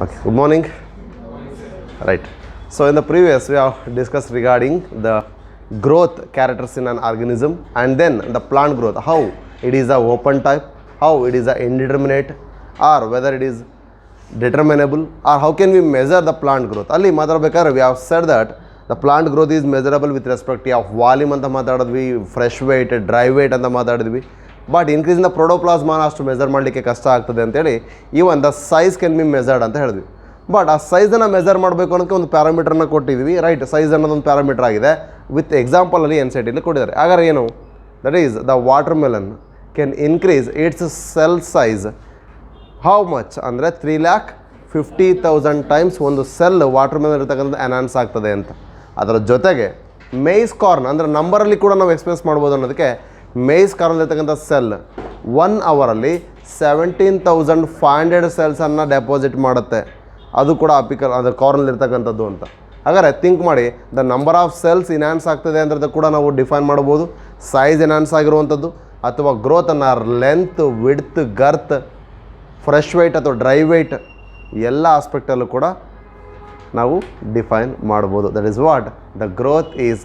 Okay, good morning. Right. So in the previous we have discussed regarding the growth characters in an organism and then the plant growth, how it is a open type, how it is a indeterminate, or whether it is determinable, or how can we measure the plant growth. Ali matarabekare we have said that the plant growth is measurable with respect of volume anta matadidvi, fresh weight, dry weight anta matadidvi. But increase in the protoplasma ಅಷ್ಟು measure ಮಾಡಲಿಕ್ಕೆ ಕಷ್ಟ ಆಗ್ತದೆ ಅಂತೇಳಿ even the size can be measured ಅಂತ ಹೇಳಿದ್ವಿ. But ಆ ಸೈಜನ್ನು measure ಮಾಡಬೇಕು ಅನ್ನೋಕ್ಕೆ ಒಂದು ಪ್ಯಾರಾಮೀಟರ್ನ ಕೊಟ್ಟಿದ್ವಿ, ರೈಟ್. ಸೈಜ್ ಅನ್ನೋದೊಂದು ಪ್ಯಾರಾಮೀಟರ್ ಆಗಿದೆ, ವಿತ್ ಎಕ್ಸಾಂಪಲಲ್ಲಿ ಎನ್ ಸಿ ಟಿಲಿ ಕೊಟ್ಟಿದ್ದಾರೆ. ಹಾಗಾದ್ರೆ ಏನು, that is the water melon can increase it's cell size how much ಅಂದರೆ 3,50,000 ಟೈಮ್ಸ್ ಒಂದು ಸೆಲ್ ವಾಟರ್ ಮೆಲನ್ ಇರ್ತಕ್ಕಂಥದ್ದು ಎನ್ಹಾನ್ಸ್ ಆಗ್ತದೆ ಅಂತ. ಅದರ ಜೊತೆಗೆ ಮೇಯ್ಸ್ ಕಾರ್ನ್ ಅಂದರೆ ನಂಬರಲ್ಲಿ ಕೂಡ ನಾವು ಎಕ್ಸ್ಪ್ರೆಸ್ ಮಾಡ್ಬೋದು ಅನ್ನೋದಕ್ಕೆ ಮೇಯ್ಸ್ ಕಾರ್ನಲ್ಲಿರ್ತಕ್ಕಂಥ ಸೆಲ್ 1 ಅವರಲ್ಲಿ 17,500 ಸೆಲ್ಸನ್ನು ಡೆಪಾಸಿಟ್ ಮಾಡುತ್ತೆ. ಅದು ಕೂಡ ಅಪಿಕಲ್ ಅದು ಕಾರ್ನಲ್ಲಿರ್ತಕ್ಕಂಥದ್ದು ಅಂತ. ಹಾಗಾದರೆ ಥಿಂಕ್ ಮಾಡಿ, ದ ನಂಬರ್ ಆಫ್ ಸೆಲ್ಸ್ ಇನ್ಹಾನ್ಸ್ ಆಗ್ತದೆ ಅಂದರೆ ಕೂಡ ನಾವು ಡಿಫೈನ್ ಮಾಡ್ಬೋದು. ಸೈಜ್ ಎನ್ಹಾನ್ಸ್ ಆಗಿರುವಂಥದ್ದು ಅಥವಾ ಗ್ರೋತನ್ನು length, width, girth, fresh weight ಅಥವಾ ಡ್ರೈ ವೆಯ್ಟ್ ಎಲ್ಲ ಆಸ್ಪೆಕ್ಟಲ್ಲೂ ಕೂಡ ನಾವು ಡಿಫೈನ್ ಮಾಡ್ಬೋದು. That is what the growth is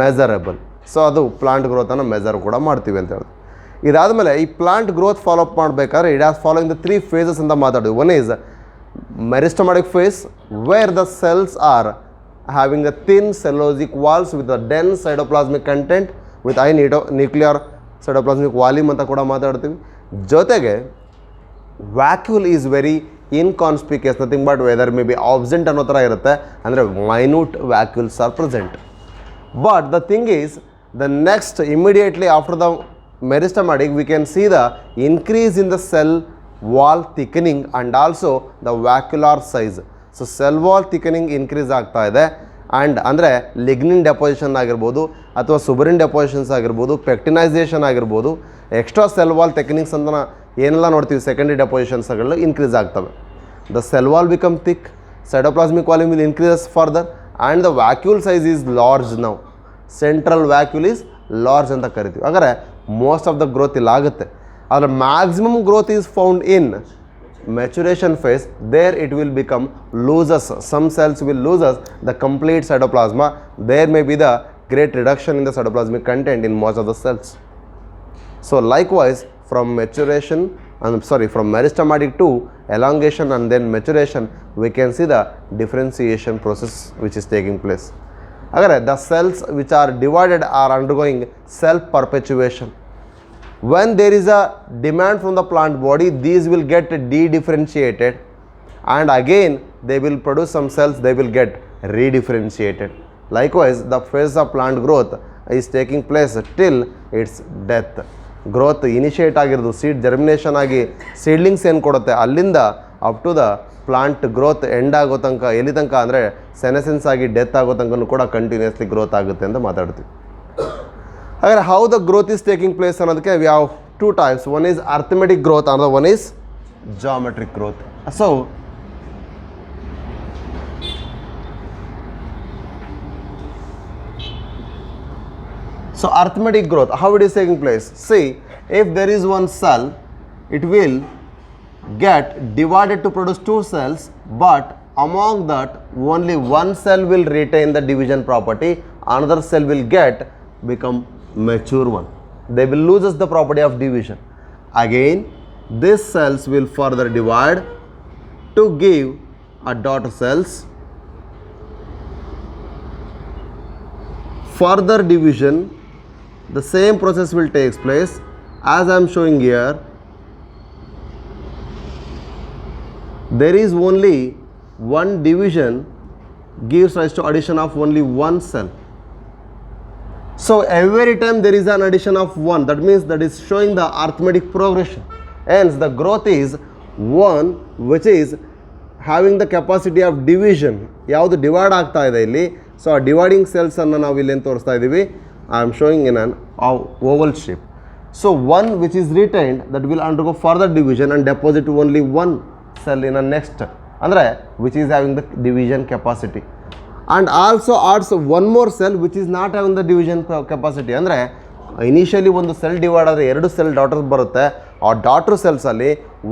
measurable. So ಅದು ಪ್ಲಾಂಟ್ ಗ್ರೋತನ್ನು ಮೆಜರ್ ಕೂಡ ಮಾಡ್ತೀವಿ ಅಂತ ಹೇಳಿ. ಇದಾದಮೇಲೆ ಈ ಪ್ಲಾಂಟ್ ಗ್ರೋತ್ ಫಾಲೋಅಪ್ ಮಾಡಬೇಕಾದ್ರೆ it has following the 3 phases ಅಂತ ಮಾತಾಡಿದ್ವಿ. One is meristematic phase where the cells are having a thin cellulosic walls with a dense cytoplasmic content with high nuclear cytoplasmic volume ಅಂತ ಕೂಡ ಮಾತಾಡ್ತೀವಿ. ಜೊತೆಗೆ vacuole is very inconspicuous, nothing but whether may be absent ಅನ್ನೋ ಥರ ಇರುತ್ತೆ, ಅಂದರೆ minute vacuoles are present. But the thing is, the next immediately after the meristematic we can see the increase in the cell wall thickening and also the vacuolar size. So cell wall thickening increase ಆಗ್ತಾ ಇದೆ. And ಅಂದರೆ lignin deposition ಆಗಿರ್ಬೋದು ಅಥವಾ ಸುಬರಿನ್ ಡೆಪೋಸಿಷನ್ಸ್ ಆಗಿರ್ಬೋದು, ಪೆಕ್ಟಿನೈಸೇಷನ್ ಆಗಿರ್ಬೋದು, extra cell wall techniques ಅಂತ ಏನೆಲ್ಲ ನೋಡ್ತೀವಿ ಸೆಕೆಂಡರಿ ಡೆಪೋಸಿಷನ್ಸ್ಗಳು ಇನ್ಕ್ರೀಸ್ ಆಗ್ತವೆ. The cell wall become thick, cytoplasmic volume will increases further and the vacuole size is large. ನಾವು ಸೆಂಟ್ರಲ್ ವ್ಯಾಕ್ಯೂಲ್ ಈಸ್ ಲಾರ್ಜ್ ಅಂತ ಕರಿತೀವಿ. ಹಾಗಾದರೆ ಮೋಸ್ಟ್ ಆಫ್ ದ ಗ್ರೋತ್ ಇಲ್ಲಿ ಆಗುತ್ತೆ. ಆದರೆ maximum growth is found in maturation phase. There it will become loses, some cells will loses the complete cytoplasma. There may be the great reduction in the cytoplasmic content in most of the cells. So likewise from maturation from meristematic to elongation and then maturation, we can see the differentiation process which is taking place. Agare the cells which are divided are undergoing self perpetuation. When there is a demand from the plant body, these will get de-differentiated and again they will produce some cells, they will get redifferentiated. Likewise the phase of plant growth is taking place till its death. Growth initiate ಆಗಿರೋದು seed germination ಆಗಿ seedlings ಏನು ಕೊಡುತ್ತೆ ಅಲ್ಲಿಂದ up to the plant growth end ಆಗೋ ತನಕ, ಎಲ್ಲಿ ತನಕ ಅಂದರೆ ಸೆನೆಸೆನ್ಸ್ ಆಗಿ ಡೆತ್ ಆಗೋ ತನಕ ಕೂಡ ಕಂಟಿನ್ಯೂಸ್ಲಿ ಗ್ರೋತ್ ಆಗುತ್ತೆ ಅಂತ ಮಾತಾಡ್ತೀವಿ. ಹಾಗಾದರೆ how the growth is taking place ಅನ್ನೋದಕ್ಕೆ we have 2 types. One is arithmetic growth and the one is geometric growth. So arithmetic growth, how it is taking place? See, if there is one cell, it will get divided to produce 2 cells, but among that only one cell will retain the division property, another cell will become mature one. They will lose the property of division. Again, these cells will further divide to give a daughter cells. Further division, the same process will take place as I am showing here. There is only one division gives rise to addition of only one cell. So every time there is an addition of one, that means that is showing the arithmetic progression. Hence the growth is one which is having the capacity of division. ಯಾವುದು divide ಆಗ್ತಾ ಇದೆ ಇಲ್ಲಿ. So ಆ dividing ಸೆಲ್ಸನ್ನು ನಾವು ಇಲ್ಲೇನು ತೋರಿಸ್ತಾ ಇದ್ದೀವಿ, I am showing in an oval shape. So one which is retained that will undergo further division and deposit only one cell in a next, ಅಂದರೆ which is having the division capacity, and also adds one more cell which is not having the division capacity. ಅಂದರೆ initially ಒಂದು cell divide ಆದರೆ 2 cell daughters ಬರುತ್ತೆ, ಆ daughter ಸೆಲ್ಸಲ್ಲಿ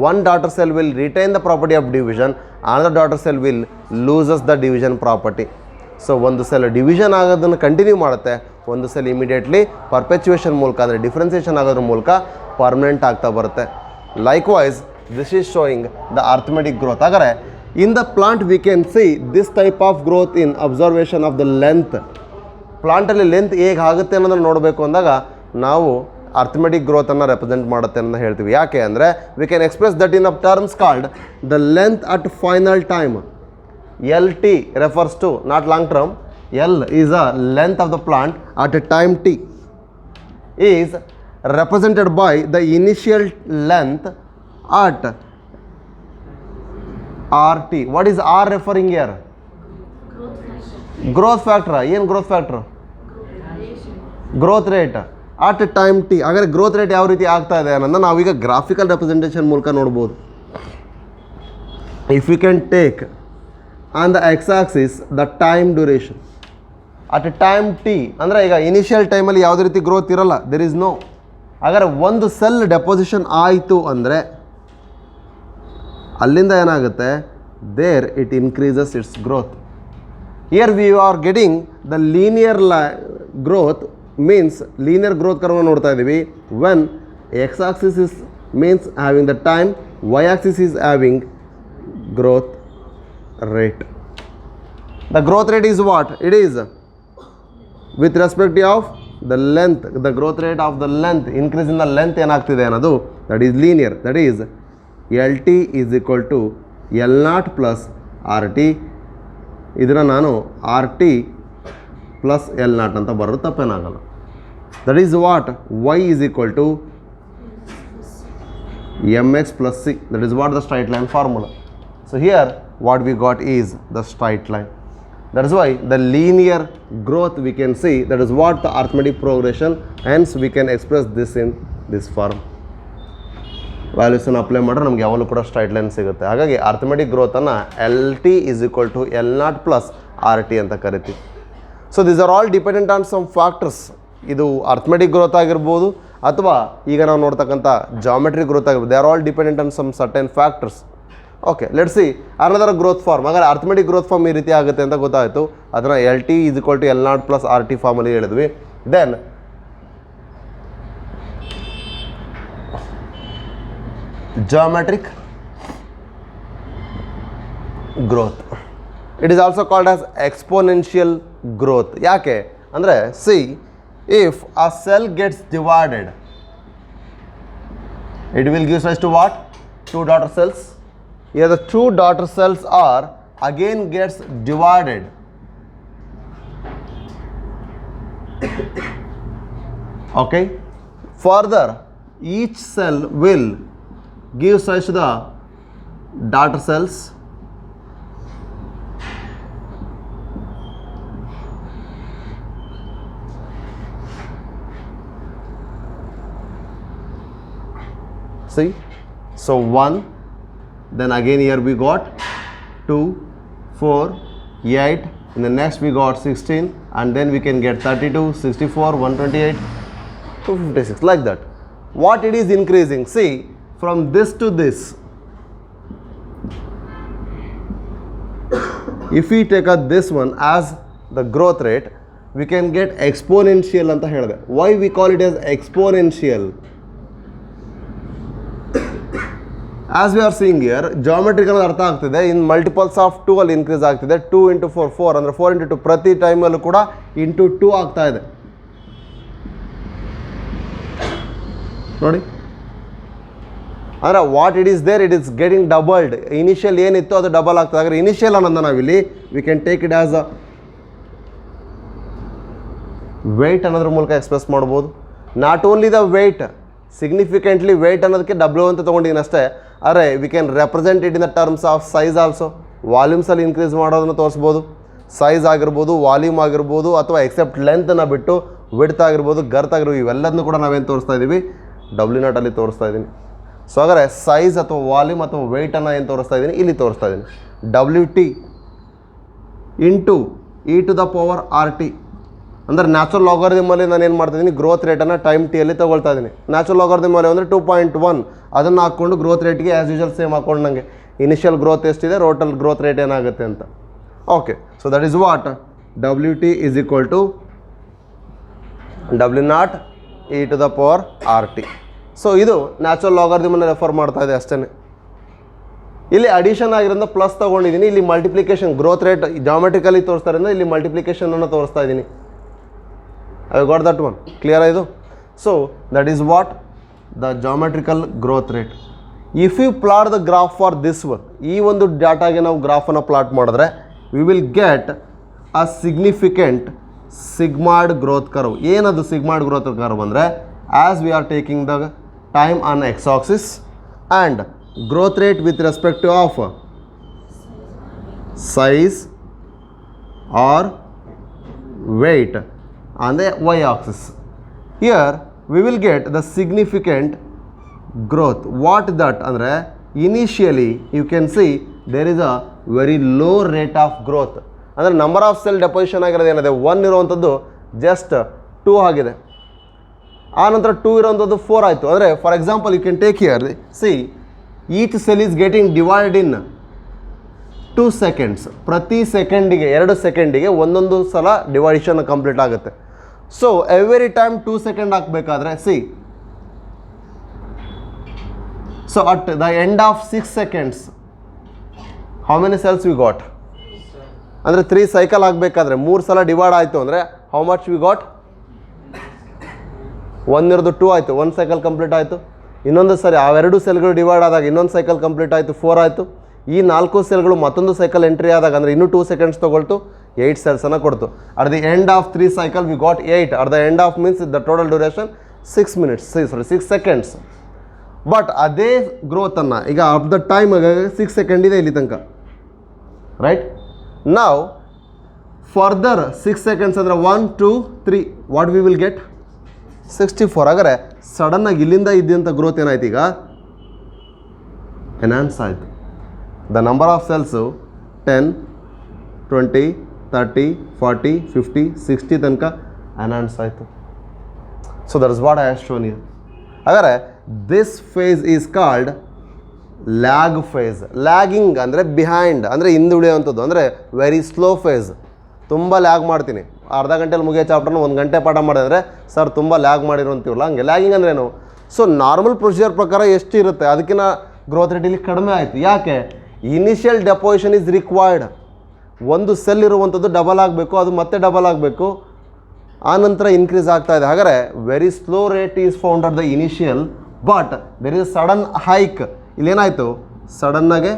one daughter cell will retain the property of division, another daughter cell will loses the division property. So ಒಂದು cell division ಆಗೋದನ್ನು continue ಮಾಡುತ್ತೆ, ಒಂದು cell immediately ಪರ್ಪೆಚುಯೇಷನ್ ಮೂಲಕ ಅಂದರೆ ಡಿಫ್ರೆನ್ಸಿಯೇಷನ್ ಆಗೋದ್ರ ಮೂಲಕ ಪರ್ಮನೆಂಟ್ ಆಗ್ತಾ ಬರುತ್ತೆ. Likewise this is showing the arithmetic growth. ಹಾಗಾದರೆ in the plant we can see this type of growth in observation of the length. ಪ್ಲಾಂಟಲ್ಲಿ ಲೆಂತ್ ಹೇಗೆ ಆಗುತ್ತೆ ಅನ್ನೋದನ್ನು ನೋಡಬೇಕು ಅಂದಾಗ ನಾವು ಅರ್ಥಮೆಟಿಕ್ ಗ್ರೋತನ್ನು ರೆಪ್ರೆಸೆಂಟ್ ಮಾಡುತ್ತೆ ಅಂತ ಹೇಳ್ತೀವಿ. ಯಾಕೆ ಅಂದರೆ we can express that in a terms called the length at final time. L T refers to not long term. L is a length of the plant at a time T is represented by the initial length at RT. What is R referring here? Growth factor. ಏನು growth factor? Growth rate at time t. ಹಾಗಾದರೆ growth rate ಯಾವ ರೀತಿ ಆಗ್ತಾ ಇದೆ ಅನ್ನೋದನ್ನ ನಾವೀಗ graphical representation ಮೂಲಕ ನೋಡ್ಬೋದು. If you can take on the X axis the time duration at time T, ಅಂದರೆ ಈಗ ಇನಿಷಿಯಲ್ ಟೈಮಲ್ಲಿ ಯಾವುದೇ ರೀತಿ ಗ್ರೋತ್ ಇರಲ್ಲ, ದೆರ್ ಈಸ್ ನೋ. ಹಾಗಾದರೆ ಒಂದು ಸೆಲ್ ಡೆಪೋಸಿಷನ್ ಆಯಿತು ಅಂದರೆ ಅಲ್ಲಿಂದ ಏನಾಗುತ್ತೆ, there it increases its growth. Here we are getting the linear growth, means linear growth curve ನೋಡ್ತಾ ಇದ್ದೀವಿ. When X axis is means having the time, Y axis is having growth rate. The growth rate is what? It is with respect of the length, the growth rate of the length, increase in the length ಏನಾಗ್ತಿದೆ ಅನ್ನೋದು, that is linear, that is LT is equal to L0 plus RT. ಇದನ್ನು ನಾನು RT plus L0 ಅಂತ ಬರೋದು ತಪ್ಪೇನಾಗಲ್ಲ. That is what Y is equal to MX plus C. That is what the straight line formula. So here what we got is the straight line. That is why the linear growth we can see, that is what the arithmetic progression, hence we can express this in this form. ವ್ಯಾಲ್ಯೂಸನ್ನು apply ಮಾಡಿದ್ರೆ ನಮಗೆ ಯಾವಾಗಲೂ ಕೂಡ straight line ಸಿಗುತ್ತೆ. ಹಾಗಾಗಿ arithmetic ಗ್ರೋತನ್ನು LT is equal to L0 plus RT ಅಂತ ಕರಿತೀವಿ. So these are all dependent on some factors. ಇದು ಅರ್ಥಮೆಟಿಕ್ ಗ್ರೋತ್ ಆಗಿರ್ಬೋದು ಅಥವಾ ಈಗ ನಾವು ನೋಡ್ತಕ್ಕಂಥ ಜಾಮೆಟ್ರಿಕ್ ಗ್ರೋತ್ ಆಗಿರ್ಬೋದು, they are all dependent on some certain factors. Okay, let's see another growth form. ಹಾಗಾದ್ರೆ ಅರ್ಥಮೆಟಿಕ್ ಗ್ರೋತ್ ಫಾರ್ಮ್ ಈ ರೀತಿ ಆಗುತ್ತೆ ಅಂತ ಗೊತ್ತಾಯಿತು. ಅದನ್ನು LT is equal to L0 plus RT formally ಹೇಳಿದ್ವಿ. Then geometric growth, it is also called as exponential growth. ಯಾಕೆ ಅಂದರೆ see, if a cell gets divided, it will gives rise to what? 2 daughter cells. Here the 2 daughter cells are again gets divided. Okay, further each cell will give rise to the daughter cells. See, so 1, then again here we got 2, 4, 8, in the next we got 16, and then we can get 32, 64, 128, 256, like that. What it is increasing? See, from this to this, if we take out this one as the growth rate, we can get exponential anta helide. Why we call it as exponential? As we are seeing here, geometrical ಅರ್ಥ ಆಗ್ತಿದೆ. ಇನ್ multiples of 2 ಅಲ್ಲಿ increase ಆಗ್ತಿದೆ. 2 into 4, 4 ಅಂದರೆ 4 into 2, ಪ್ರತಿ ಟೈಮಲ್ಲೂ ಕೂಡ into 2 ಆಗ್ತಾ ಇದೆ ನೋಡಿ. ಅಂದರೆ what it is there, it is getting doubled. Initial ಏನಿತ್ತು ಅದು ಡಬಲ್ ಆಗ್ತದೆ. ಹಾಗಾದ್ರೆ ಇನಿಷಿಯಲ್ ಅನ್ನೋದನ್ನ ನಾವಿಲ್ಲಿ we can take it as a weight ಅನ್ನೋದ್ರ ಮೂಲಕ ಎಕ್ಸ್ಪ್ರೆಸ್ ಮಾಡ್ಬೋದು. Not only the weight, significantly weight ಅನ್ನೋದಕ್ಕೆ W ಅಂತ ತೊಗೊಂಡಿದ್ದೀನಿ ಅಷ್ಟೇ. Or we can represent it in the terms of size also. ವಾಲ್ಯೂಮ್ಸಲ್ಲಿ ಇನ್ಕ್ರೀಸ್ ಮಾಡೋದನ್ನು ತೋರಿಸ್ಬೋದು, ಸೈಜ್ ಆಗಿರ್ಬೋದು, ವಾಲ್ಯೂಮ್ ಆಗಿರ್ಬೋದು, ಅಥವಾ ಎಕ್ಸೆಪ್ಟ್ ಲೆಂತನ್ನು ಬಿಟ್ಟು ವಿಡ್ತ್ ಆಗಿರ್ಬೋದು, ಗರ್ತ್ ಆಗಿರ್ಬೋದು, ಇವೆಲ್ಲದನ್ನು ಕೂಡ ನಾವೇನು ತೋರಿಸ್ತಾ ಇದ್ದೀವಿ? W0 ಅಲ್ಲಿ ತೋರಿಸ್ತಾ ಇದ್ದೀನಿ. ಸೊ ಹಾಗಾದರೆ ಸೈಜ್ ಅಥವಾ ವಾಲ್ಯೂಮ್ ಅಥವಾ ವೆಯ್ಟನ್ನು ಏನು ತೋರಿಸ್ತಾ ಇದ್ದೀನಿ? ಇಲ್ಲಿ ತೋರಿಸ್ತಾ ಇದ್ದೀನಿ. WT into E to the power RT. ಅಂದರೆ ನ್ಯಾಚುರಲ್ ಲಾಗರಿದಮಲ್ಲಿ ನಾನು ಏನು ಮಾಡ್ತಾಯಿದ್ದೀನಿ, ಗ್ರೋತ್ ರೇಟನ್ನು ಟೈಮ್ ಟಿಯಲ್ಲಿ ತೊಗೊಳ್ತಾ ಇದ್ದೀನಿ. ನ್ಯಾಚುರಲ್ ಲಾಗರಿದಮಲ್ಲಿ ಅಂದರೆ 2.1 ಅದನ್ನು ಹಾಕ್ಕೊಂಡು ಗ್ರೋತ್ ರೇಟ್ಗೆ ಆ್ಯಸ್ ಯೂಶಲ್ ಸೇಮ್ ಹಾಕ್ಕೊಂಡು ನನಗೆ ಇನಿಷಿಯಲ್ ಗ್ರೋತ್ ಎಷ್ಟಿದೆ, ಟೋಟಲ್ ಗ್ರೋತ್ ರೇಟ್ ಏನಾಗುತ್ತೆ ಅಂತ. Okay, so that is what W T is equal to W0 e to the power RT. ಸೊ ಇದು ನ್ಯಾಚುರಲ್ ಲಾಗರಿದಮನ್ನು ರೆಫರ್ ಮಾಡ್ತಾ ಇದೆ ಅಷ್ಟೇ. ಇಲ್ಲಿ ಅಡಿಷನ್ ಆಗಿರೋದ್ರಿಂದ ಪ್ಲಸ್ ತೊಗೊಂಡಿದ್ದೀನಿ, ಇಲ್ಲಿ ಮಲ್ಟಿಪ್ಲಿಕೇಶನ್ ಗ್ರೋತ್ ರೇಟ್ ಜಾಮೆಟ್ರಿಕಲಿ ತೋರಿಸ್ತಾ ಇರೋದ್ರಿಂದ ಇಲ್ಲಿ ಮಲ್ಟಿಪ್ಲಿಕೇಶನನ್ನು ತೋರಿಸ್ತಾ ಇದ್ದೀನಿ. I got that one, clear ಇದು. So that is what the geometrical growth rate. If you plot the graph for this one, ಈ ಒಂದು ಡಾಟಾಗೆ ನಾವು ಗ್ರಾಫನ್ನು ಪ್ಲಾಟ್ ಮಾಡಿದ್ರೆ we will get a significant sigmoid growth curve. ಏನದು ಸಿಗ್ಮಾಯ್ಡ್ ಗ್ರೋತ್ ಕರ್ವ್ ಅಂದರೆ, as we are taking the time on x axis and growth rate with respect of size or weight on the y-axis. Here we will get the significant growth. What that ಅಂದರೆ initially you can see there is a very low rate of growth. ಅಂದರೆ number of cell deposition ಆಗಿರೋದು ಏನಿದೆ 1 ಇರುವಂಥದ್ದು just 2 ಆಗಿದೆ. ಆ ನಂತರ 2 ಇರೋವಂಥದ್ದು 4 ಆಯಿತು. ಅಂದರೆ for example you can take here, see each cell is getting divide in 2 seconds. ಪ್ರತಿ ಸೆಕೆಂಡಿಗೆ 2 ಸೆಕೆಂಡಿಗೆ ಒಂದೊಂದು ಸಲ ಡಿವೈಡೇಷನ್ ಕಂಪ್ಲೀಟ್ ಆಗುತ್ತೆ. ಸೊ ಎವ್ರಿ ಟೈಮ್ 2 ಸೆಕೆಂಡ್ ಹಾಕಬೇಕಾದ್ರೆ see, so at the end of 6 seconds how many cells we got, ಅಂದರೆ 3 cycle ಆಗಬೇಕಾದ್ರೆ 3 ಸಲ ಡಿವೈಡ್ ಆಯಿತು ಅಂದರೆ ಹೌ ಮಚ್ ವಿ ಗಾಟ್, 1 ಇರೋದು 2 ಆಯಿತು, 1 ಸೈಕಲ್ ಕಂಪ್ಲೀಟ್ ಆಯಿತು. ಇನ್ನೊಂದು ಸರಿ ಅವೆರಡು ಸೆಲ್ಗಳು ಡಿವೈಡ್ ಆದಾಗ ಇನ್ನೊಂದು ಸೈಕಲ್ ಕಂಪ್ಲೀಟ್ ಆಯಿತು, 4 ಆಯಿತು. ಈ 4 ಸೆಲ್ಗಳು ಮತ್ತೊಂದು ಸೈಕಲ್ ಎಂಟ್ರಿ ಆದಾಗ ಅಂದರೆ ಇನ್ನೂ 2 ಸೆಕೆಂಡ್ಸ್ ತೊಗೊಳ್ತು, 8 ಸೆಲ್ಸನ್ನು ಕೊಡ್ತು. At the end of 3 cycle we got 8. At the end of means the total duration 6 minutes, 6 seconds. But ಅದೇ ಗ್ರೋತನ್ನು ಈಗ ಆಫ್ ದ ಟೈಮ್ 6 ಸೆಕೆಂಡ್ ಇದೆ ಇಲ್ಲಿ ತನಕ, ರೈಟ್. ನಾವು ಫರ್ದರ್ 6 seconds ಅಂದರೆ 1 2 3 ವಾಟ್ ವಿ ವಿಲ್ ಗೆಟ್ 64. ಹಾಗಾದರೆ ಸಡನ್ನಾಗಿ ಇಲ್ಲಿಂದ ಇದ್ದಂಥ ಗ್ರೋತ್ ಏನಾಯ್ತು, ಈಗ ಎನ್ಹಾನ್ಸ್ ಆಯಿತು. ದ ನಂಬರ್ ಆಫ್ ಸೆಲ್ಸು 10 20 30 40 50 60 ತನಕ ಎನ್ಹಾನ್ಸ್ ಆಯಿತು. So that is what I have shown you. ಹಾಗಾದರೆ this phase is called lag phase. Lagging ಅಂದರೆ ಬಿಹೈಂಡ್, ಅಂದರೆ ಹಿಂದುಳಿಯುವಂಥದ್ದು, ಅಂದರೆ ವೆರಿ ಸ್ಲೋ ಫೇಸ್. ತುಂಬ ಲ್ಯಾಗ್ ಮಾಡ್ತೀನಿ, ಅರ್ಧ ಗಂಟೆಲಿ ಮುಗಿಯೋ ಚಾಪ್ಟರ್ನ 1 ಗಂಟೆ ಪಾಠ ಮಾಡಿದ್ರೆ ಸರ್ ತುಂಬ ಲ್ಯಾಗ್ ಮಾಡಿರುವಂತೀವಲ್ಲ, ಹಂಗೆ ಲ್ಯಾಗಿಂಗ್ ಅಂದ್ರೇನು. ಸೊ ನಾರ್ಮಲ್ ಪ್ರೊಸೀಜರ್ ಪ್ರಕಾರ ಎಷ್ಟು ಇರುತ್ತೆ ಅದಕ್ಕಿಂತ ಗ್ರೋತ್ ರೇಟ್ ಇಲ್ಲಿ ಕಡಿಮೆ ಆಯಿತು. ಯಾಕೆ, ಇನಿಷಿಯಲ್ ಡೆಪೋಸಿಷನ್ ಈಸ್ ರಿಕ್ವೈರ್ಡ್. ಒಂದು ಸೆಲ್ ಇರುವಂಥದ್ದು ಡಬಲ್ ಆಗಬೇಕು, ಅದು ಮತ್ತೆ ಡಬಲ್ ಆಗಬೇಕು, ಆನಂತರ ಇನ್ಕ್ರೀಸ್ ಆಗ್ತಾ ಇದೆ. ಹಾಗಾದರೆ very slow rate is found at the initial, but there is sudden hike. ಇಲ್ಲೇನಾಯಿತು, ಸಡನ್ನಾಗೆ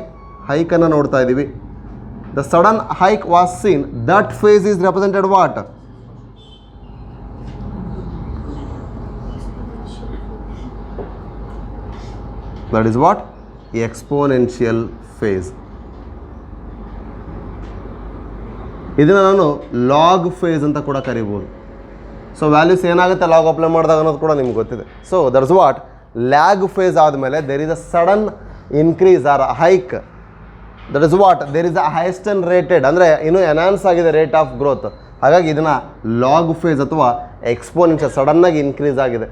ಹೈಕನ್ನು ನೋಡ್ತಾ ಇದ್ದೀವಿ. The sudden hike was seen. That phase is represented what, that is what exponential phase. ಇದನ್ನು ನಾನು ಲಾಗ್ ಫೇಸ್ ಅಂತ ಕೂಡ ಕರಿಬೋದು. ಸೊ ವ್ಯಾಲ್ಯೂಸ್ ಏನಾಗುತ್ತೆ ಲಾಗ್ ಅಪ್ಲೈ ಮಾಡಿದಾಗ ಅನ್ನೋದು ಕೂಡ ನಿಮ್ಗೆ ಗೊತ್ತಿದೆ. So that is what lag phase ಆದಮೇಲೆ there is a sudden increase or hike. That is what there is a highest and rated, ಅಂದರೆ ಇನ್ನೂ ಎನ್ಹಾನ್ಸ್ ಆಗಿದೆ ರೇಟ್ ಆಫ್ ಗ್ರೋತ್. ಹಾಗಾಗಿ ಇದನ್ನು ಲಾಗ್ ಫೇಸ್ ಅಥವಾ ಎಕ್ಸ್ಪೋನೆನ್ಷಿಯಲ್ ಸಡನ್ನಾಗಿ ಇನ್ಕ್ರೀಸ್ ಆಗಿದೆ.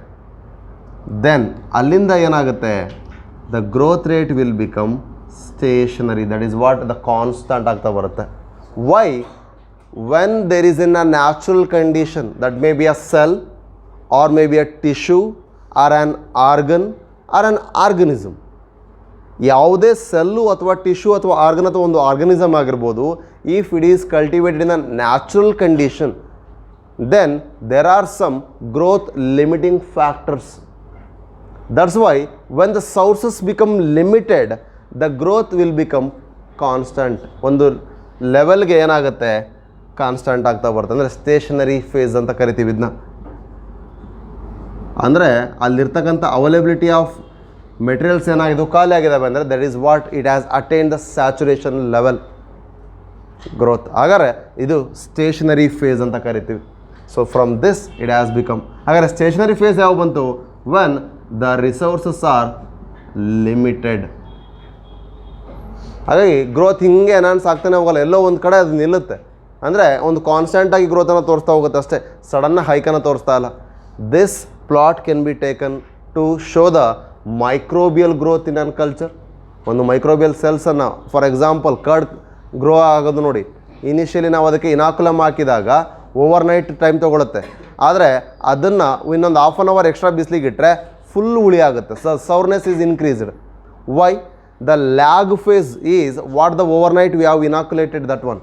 ದೆನ್ ಅಲ್ಲಿಂದ ಏನಾಗುತ್ತೆ, the growth rate will become stationary. That is what the constant ಆಗ್ತಾ ಬರುತ್ತೆ. Why, when there is in a natural condition, that may be a cell or may be a tissue or an organ or an organism. ಯಾವುದೇ cell ಅಥವಾ tissue ಅಥವಾ organ ಅಥವಾ ಒಂದು organism ಆಗಿರ್ಬೋದು, if it is cultivated in a natural condition, then there are some growth limiting factors. That's why when the sources become limited, the growth will become constant. ಒಂದು ಲೆವೆಲ್ಗೆ ಏನಾಗುತ್ತೆ, constant ಆಗ್ತಾ ಬರುತ್ತೆ. ಅಂದರೆ ಸ್ಟೇಷನರಿ ಫೇಸ್ ಅಂತ ಕರಿತೀವಿ ಇದನ್ನ. ಅಂದರೆ ಅಲ್ಲಿರ್ತಕ್ಕಂಥ ಅವೈಲೇಬಿಲಿಟಿ ಆಫ್ ಮೆಟೀರಿಯಲ್ಸ್ ಏನಾಗಿದ್ದು ಖಾಲಿ ಆಗಿದ್ದಾವೆ ಅಂದರೆ that is what it has attain the saturation level growth. ಹಾಗಾದರೆ ಇದು ಸ್ಟೇಷನರಿ ಫೇಸ್ ಅಂತ ಕರಿತೀವಿ. So from this it has become. ಹಾಗಾದರೆ ಸ್ಟೇಷನರಿ ಫೇಸ್ ಯಾವ ಬಂತು, when the resources are limited. ಹಾಗಾಗಿ ಗ್ರೋತ್ ಹಿಂಗೆ ಎನ್ಹಾನ್ಸ್ ಆಗ್ತಾನೆ ಹೋಗಲ್ಲ, ಎಲ್ಲೋ ಒಂದು ಕಡೆ ಅದು ನಿಲ್ಲುತ್ತೆ. ಅಂದರೆ ಒಂದು ಕಾನ್ಸ್ಟೆಂಟಾಗಿ ಗ್ರೋತನ್ನು ತೋರಿಸ್ತಾ ಹೋಗುತ್ತೆ ಅಷ್ಟೇ, ಸಡನ್ನ ಹೈಕನ್ನು ತೋರಿಸ್ತಾ ಇಲ್ಲ. This plot can be taken to show the microbial growth in an culture. ಒಂದು ಮೈಕ್ರೋಬಿಯಲ್ ಸೆಲ್ಸನ್ನು ಫಾರ್ ಎಕ್ಸಾಂಪಲ್ ಕರ್ಡ್ ಗ್ರೋ ಆಗೋದು ನೋಡಿ, ಇನಿಷಿಯಲಿ ನಾವು ಅದಕ್ಕೆ ಇನಾಕುಲಮ್ ಹಾಕಿದಾಗ ಓವರ್ ನೈಟ್ ಟೈಮ್ ತೊಗೊಳುತ್ತೆ, ಆದರೆ ಅದನ್ನು ಇನ್ನೊಂದು ಹಾಫ್ ಆನ್ ಅವರ್ ಎಕ್ಸ್ಟ್ರಾ ಬಿಸಿಲಿಗಿಟ್ರೆ ಫುಲ್ ಹುಳಿ ಆಗುತ್ತೆ. Sourness is increased. Why? The lag phase is what the overnight we have inoculated that one.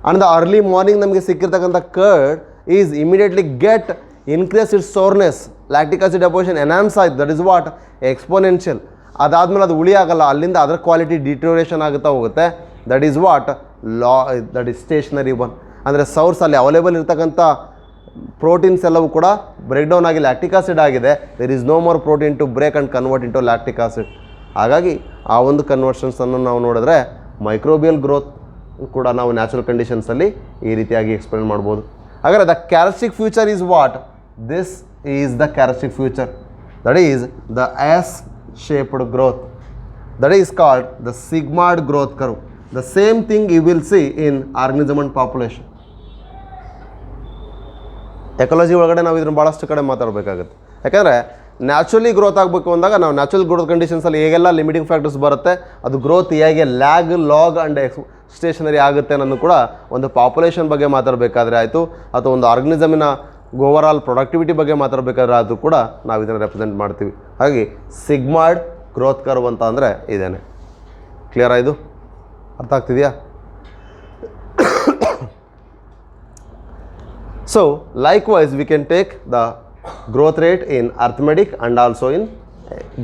And the early morning ನಮಗೆ ಸಿಕ್ಕಿರ್ತಕ್ಕಂಥ curd is immediately get increase its sourness, lactic acid deposition enhance ಆಯ್ತು, that is what exponential. ಅದಾದಮೇಲೆ ಅದು ಹುಳಿ ಆಗಲ್ಲ, ಅಲ್ಲಿಂದ ಅದರ quality deterioration ಆಗುತ್ತಾ ಹೋಗುತ್ತೆ, that is what that is stationary one. ಅಂದರೆ ಸೌರ್ಸಲ್ಲಿ ಅವೈಲೇಬಲ್ ಇರ್ತಕ್ಕಂಥ ಪ್ರೋಟೀನ್ಸ್ ಎಲ್ಲವೂ ಕೂಡ ಬ್ರೇಕ್ ಡೌನ್ ಆಗಿ ಲ್ಯಾಕ್ಟಿಕ್ ಆಸಿಡ್ ಆಗಿದೆ. There is no more protein to break and convert into lactic acid. ಹಾಗಾಗಿ ಆ ಒಂದು ಕನ್ವರ್ಷನ್ಸನ್ನು ನಾವು ನೋಡಿದ್ರೆ ಮೈಕ್ರೋಬಿಯಲ್ ಗ್ರೋತ್ ಕೂಡ ನಾವು ನ್ಯಾಚುರಲ್ ಕಂಡೀಷನ್ಸಲ್ಲಿ ಈ ರೀತಿಯಾಗಿ ಎಕ್ಸ್ಪ್ಲೇನ್ ಮಾಡ್ಬೋದು. ಹಾಗಾದರೆ the characteristic future is what? This is the characteristic future, that is the S shaped growth, that is called the sigmoid growth curve. The same thing you will see in organism and population. Ecology ಒಳಗಡೆ ನಾವು ಇದನ್ನು ಭಾಳಷ್ಟು ಕಡೆ ಮಾತಾಡಬೇಕಾಗುತ್ತೆ. ಯಾಕಂದರೆ naturally growth ಆಗಬೇಕು ಅಂದಾಗ ನಾವು natural growth ಕಂಡೀಷನ್ಸಲ್ಲಿ ಹೇಗೆಲ್ಲ ಲಿಮಿಟಿಂಗ್ ಫ್ಯಾಕ್ಟರ್ಸ್ ಬರುತ್ತೆ, ಅದು ಗ್ರೋತ್ ಹೇಗೆ ಲ್ಯಾಗ್, ಲಾಗ್ ಆ್ಯಂಡ್ ಸ್ಟೇಷನರಿ ಆಗುತ್ತೆ ಅನ್ನೋದು ಕೂಡ ಒಂದು ಪಾಪ್ಯುಲೇಷನ್ ಬಗ್ಗೆ ಮಾತಾಡಬೇಕಾದ್ರೆ ಆಯಿತು, ಅಥವಾ ಒಂದು ಆರ್ಗನಿಸಮಿನ ಓವರ್ ಆಲ್ ಪ್ರೊಡಕ್ಟಿವಿಟಿ ಬಗ್ಗೆ ಮಾತಾಡಬೇಕಾದ್ರೆ ಅದು ಕೂಡ ನಾವು ಇದನ್ನು ರೆಪ್ರೆಸೆಂಟ್ ಮಾಡ್ತೀವಿ. ಹಾಗೆ ಸಿಗ್ಮಾಯ್ಡ್ ಗ್ರೋತ್ ಕರ್ವ್ ಅಂತ ಅಂದರೆ ಇದೇನೆ. ಕ್ಲಿಯರಾ? ಇದು ಅರ್ಥ ಆಗ್ತಿದೆಯಾ? So likewise we can take the growth rate in arithmetic and also in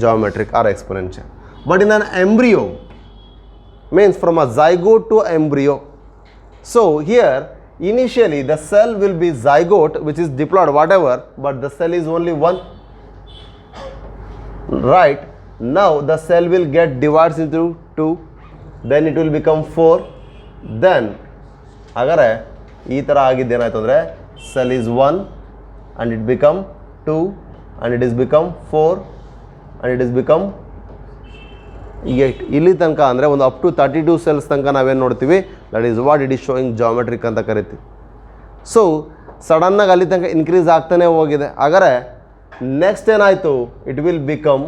geometric or exponential. But in an embryo, means from a zygote to embryo. So here initially the cell will be zygote, which is diploid whatever, but the cell is only one. Right? Now the cell will get divided into 2, then it will become 4. Then ಹಾಗಾದರೆ ಈ ಥರ ಆಗಿದ್ದೇನಾಯ್ತು ಅಂದರೆ cell is 1 and it become 2 and it is become 4 and it is become 8. ಇಲ್ಲಿ ತನಕ ಅಂದರೆ ಒಂದು up to 32 cells ತನಕ ನಾವೇನು ನೋಡ್ತೀವಿ, that is what it is showing geometric ಅಂತ ಕರಿತೀವಿ. ಸೊ ಸಡನ್ನಾಗಿ ಅಲ್ಲಿ ತನಕ ಇನ್ಕ್ರೀಸ್ ಆಗ್ತಾನೆ ಹೋಗಿದೆ. ಹಾಗಾದರೆ ನೆಕ್ಸ್ಟ್ ಏನಾಯಿತು, it will become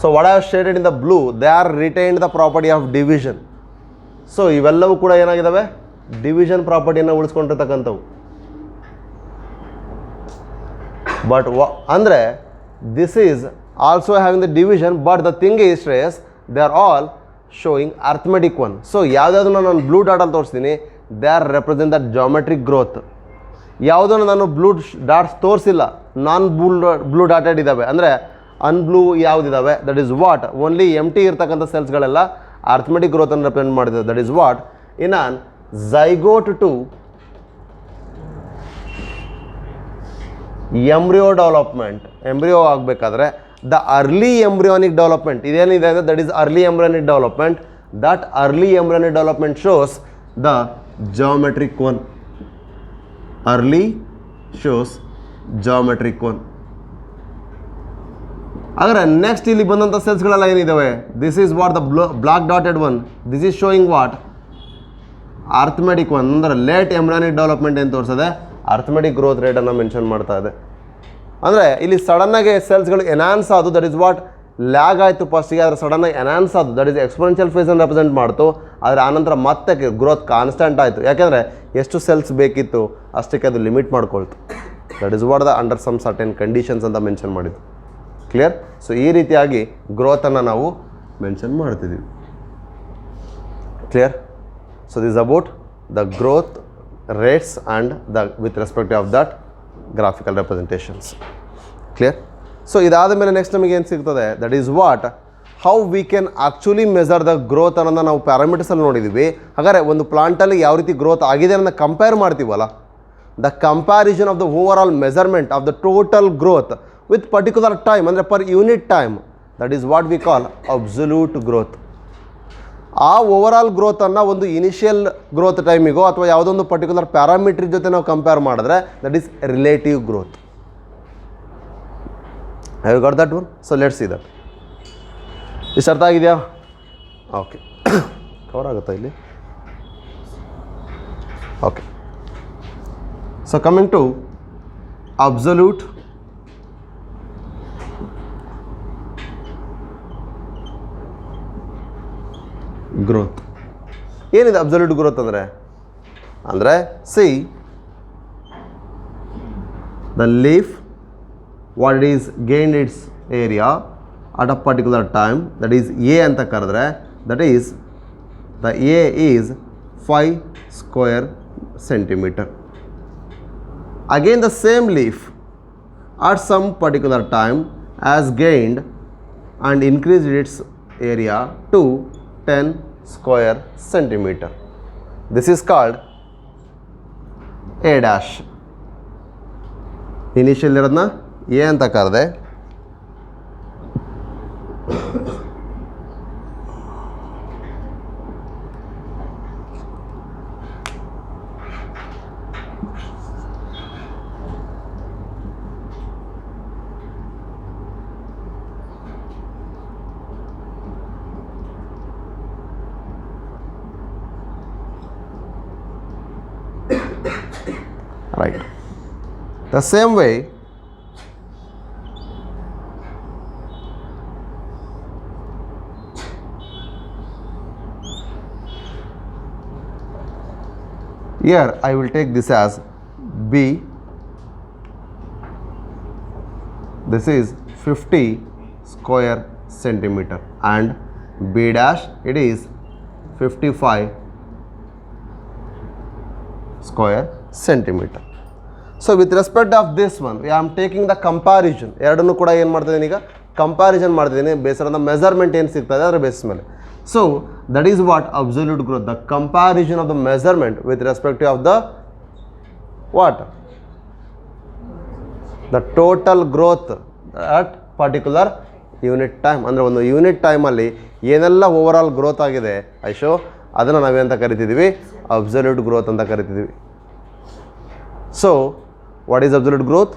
So what I have shaded in the blue, they are retained the property of division. So ಇವೆಲ್ಲವೂ ಕೂಡ ಏನಾಗಿದ್ದಾವೆ, ಡಿವಿಷನ್ ಪ್ರಾಪರ್ಟಿಯನ್ನು ಉಳಿಸ್ಕೊಂಡಿರ್ತಕ್ಕಂಥವು. ಬಟ್ ಅಂದರೆ this is also having the division, but the thing is stress they are all showing arithmetic one. So ಯಾವುದಾದ್ರು ನಾನು blue ಡಾಟಲ್ಲಿ ತೋರಿಸ್ತೀನಿ, they are represent the geometric growth. ಯಾವುದನ್ನು ನಾನು ಬ್ಲೂ ಡಾಟ್ಸ್ ತೋರಿಸಿಲ್ಲ, ನಾನ್ ಬ್ಲೂ ಡಾಟೆಡ್ ಇದ್ದಾವೆ, ಅಂದರೆ ಅನ್ಬ್ಲೂ ಯಾವುದಿದ್ದಾವೆ, that is what only empty ಇರ್ತಕ್ಕಂಥ ಸೆಲ್ಸ್ಗಳೆಲ್ಲ ಅರ್ಥಮೆಟಿಕ್ ಗ್ರೋತನ್ನು ರೆಪ್ರೆಸೆಂಟ್ ಮಾಡಿದೆ. That is what in an zygote to embryo development. Embryo ಆಗಬೇಕಾದ್ರೆ ದ ಅರ್ಲಿ ಎಂಬ್ರಿಯೋನಿಕ್ ಡೆವಲಪ್ಮೆಂಟ್ ಇದೇನಿದೆ ಅಂದರೆ that is early embryonic development. That early embryonic development shows the geometric one. Early shows geometric one. ಹಾಗಾದ್ರೆ next ಇಲ್ಲಿ ಬಂದಂಥ ಸೆಲ್ಸ್ಗಳೆಲ್ಲ ಏನಿದ್ದಾವೆ, this is what the black dotted one, this is showing what arithmetic one. ಅಂದರೆ late embryonic development ಏನು ತೋರಿಸದೆ, arithmetic growth ರೇಟನ್ನು mention ಮಾಡ್ತಾ ಇದೆ. ಅಂದರೆ ಇಲ್ಲಿ ಸಡನ್ನಾಗಿ ಸೆಲ್ಸ್ಗಳು ಎನ್ಹಾನ್ಸ್ ಆದು, ದಟ್ ಇಸ್ ವಾಟ್ ಲ್ಯಾಗ್ ಆಯಿತು ಫಸ್ಟಿಗೆ, ಆದರೆ ಸಡನ್ನಾಗಿ ಎನ್ಹಾನ್ಸ್ ಆದು, ದಟ್ ಈಸ್ ಎಕ್ಸ್ಪೋನೆನ್ಷಿಯಲ್ ಫೇಸನ್ನು ರೆಪ್ರೆಸೆಂಟ್ ಮಾಡ್ತು. ಆದರೆ ಆನಂತರ ಮತ್ತೆ ಗ್ರೋತ್ ಕಾನ್ಸ್ಟೆಂಟ್ ಆಯಿತು, ಯಾಕೆಂದರೆ ಎಷ್ಟು ಸೆಲ್ಸ್ ಬೇಕಿತ್ತು ಅಷ್ಟಕ್ಕೆ ಅದು ಲಿಮಿಟ್ ಮಾಡ್ಕೊಳ್ತು. That is what the under some certain conditions ಅಂತ ಮೆನ್ಷನ್ ಮಾಡಿದ್ದು. ಕ್ಲಿಯರ್? ಸೊ ಈ ರೀತಿಯಾಗಿ ಗ್ರೋತನ್ನು ನಾವು ಮೆನ್ಷನ್ ಮಾಡ್ತಿದ್ದೀವಿ. Clear? So this about the growth rates and the with respect of that graphical representations. Clear? So ಇದಾದ ಮೇಲೆ ನೆಕ್ಸ್ಟ್ ನಮಗೆ ಏನು ಸಿಗ್ತದೆ, that is what how we can actually measure the growth ಅನ್ನೋದನ್ನ ನಾವು ಪ್ಯಾರಾಮೀಟರ್ಸಲ್ಲಿ ನೋಡಿದ್ದೀವಿ. ಹಾಗಾದರೆ ಒಂದು ಪ್ಲಾಂಟಲ್ಲಿ ಯಾವ ರೀತಿ ಗ್ರೋತ್ ಆಗಿದೆ ಅನ್ನೋದನ್ನ ಕಂಪೇರ್ ಮಾಡ್ತೀವಲ್ಲ, the comparison of the over all measurement of the total growth with particular time, ಅಂದರೆ per unit time, that is what we call absolute growth. ಆ ಓವರಾಲ್ ಗ್ರೋತನ್ನು ಒಂದು ಇನಿಷಿಯಲ್ ಗ್ರೋತ್ ಟೈಮಿಗೋ ಅಥವಾ ಯಾವುದೊಂದು ಪರ್ಟಿಕ್ಯುಲರ್ ಪ್ಯಾರಾಮೀಟ್ರ್ ಜೊತೆ ನಾವು ಕಂಪೇರ್ ಮಾಡಿದ್ರೆ that is relative growth. Have you got that one? So let's see that. ಇಷ್ಟು ಅರ್ಥ ಆಗಿದೆಯಾ? ಓಕೆ, ಕವರ್ ಆಗುತ್ತಾ ಇಲ್ಲಿ? Okay, so coming to absolute growth. ಏನಿದೆ ಅಬ್ಸಲ್ಯೂಟ್ ಗ್ರೋತ್ ಅಂದರೆ see the leaf what is gain its area at a particular time, that is A ಅಂತ ಕರೆದ್ರೆ that is the A is 5 square centimeter. Again the same leaf at some particular time has gained and increased its area to 10 square centimeter. This is called A dash. Initial ಇರೋದನ್ನ A ಅಂತ ಕರೆದೆ, right. The same way here I will take this as B. This is 50 square centimeter and B dash it is 55 square centimeter. So with respect of this one I am taking the comparison. ಎರಡನ್ನು ಕೂಡ ಏನು ಮಾಡ್ತಿದ್ದೀನಿ ಈಗ comparison ಮಾಡ್ತಿದ್ದೀನಿ based on the measurement ಏನು ಸಿಗ್ತದೆ ಅದರ base ಮೇಲೆ. So that is what absolute growth, the comparison of the measurement with respect of the what? The total growth at particular unit time. ಅಂದರೆ ಒಂದು ಯೂನಿಟ್ ಟೈಮಲ್ಲಿ ಏನೆಲ್ಲ ಓವರಾಲ್ ಗ್ರೋತ್ ಆಗಿದೆ ಐಶೋ ಅದನ್ನು ನಾವೇಂತ ಕರಿತಿದ್ದೀವಿ? ಅಬ್ಸಲ್ಯೂಟ್ ಗ್ರೋತ್ ಅಂತ ಕರಿತಿದ್ದೀವಿ. So what is absolute growth?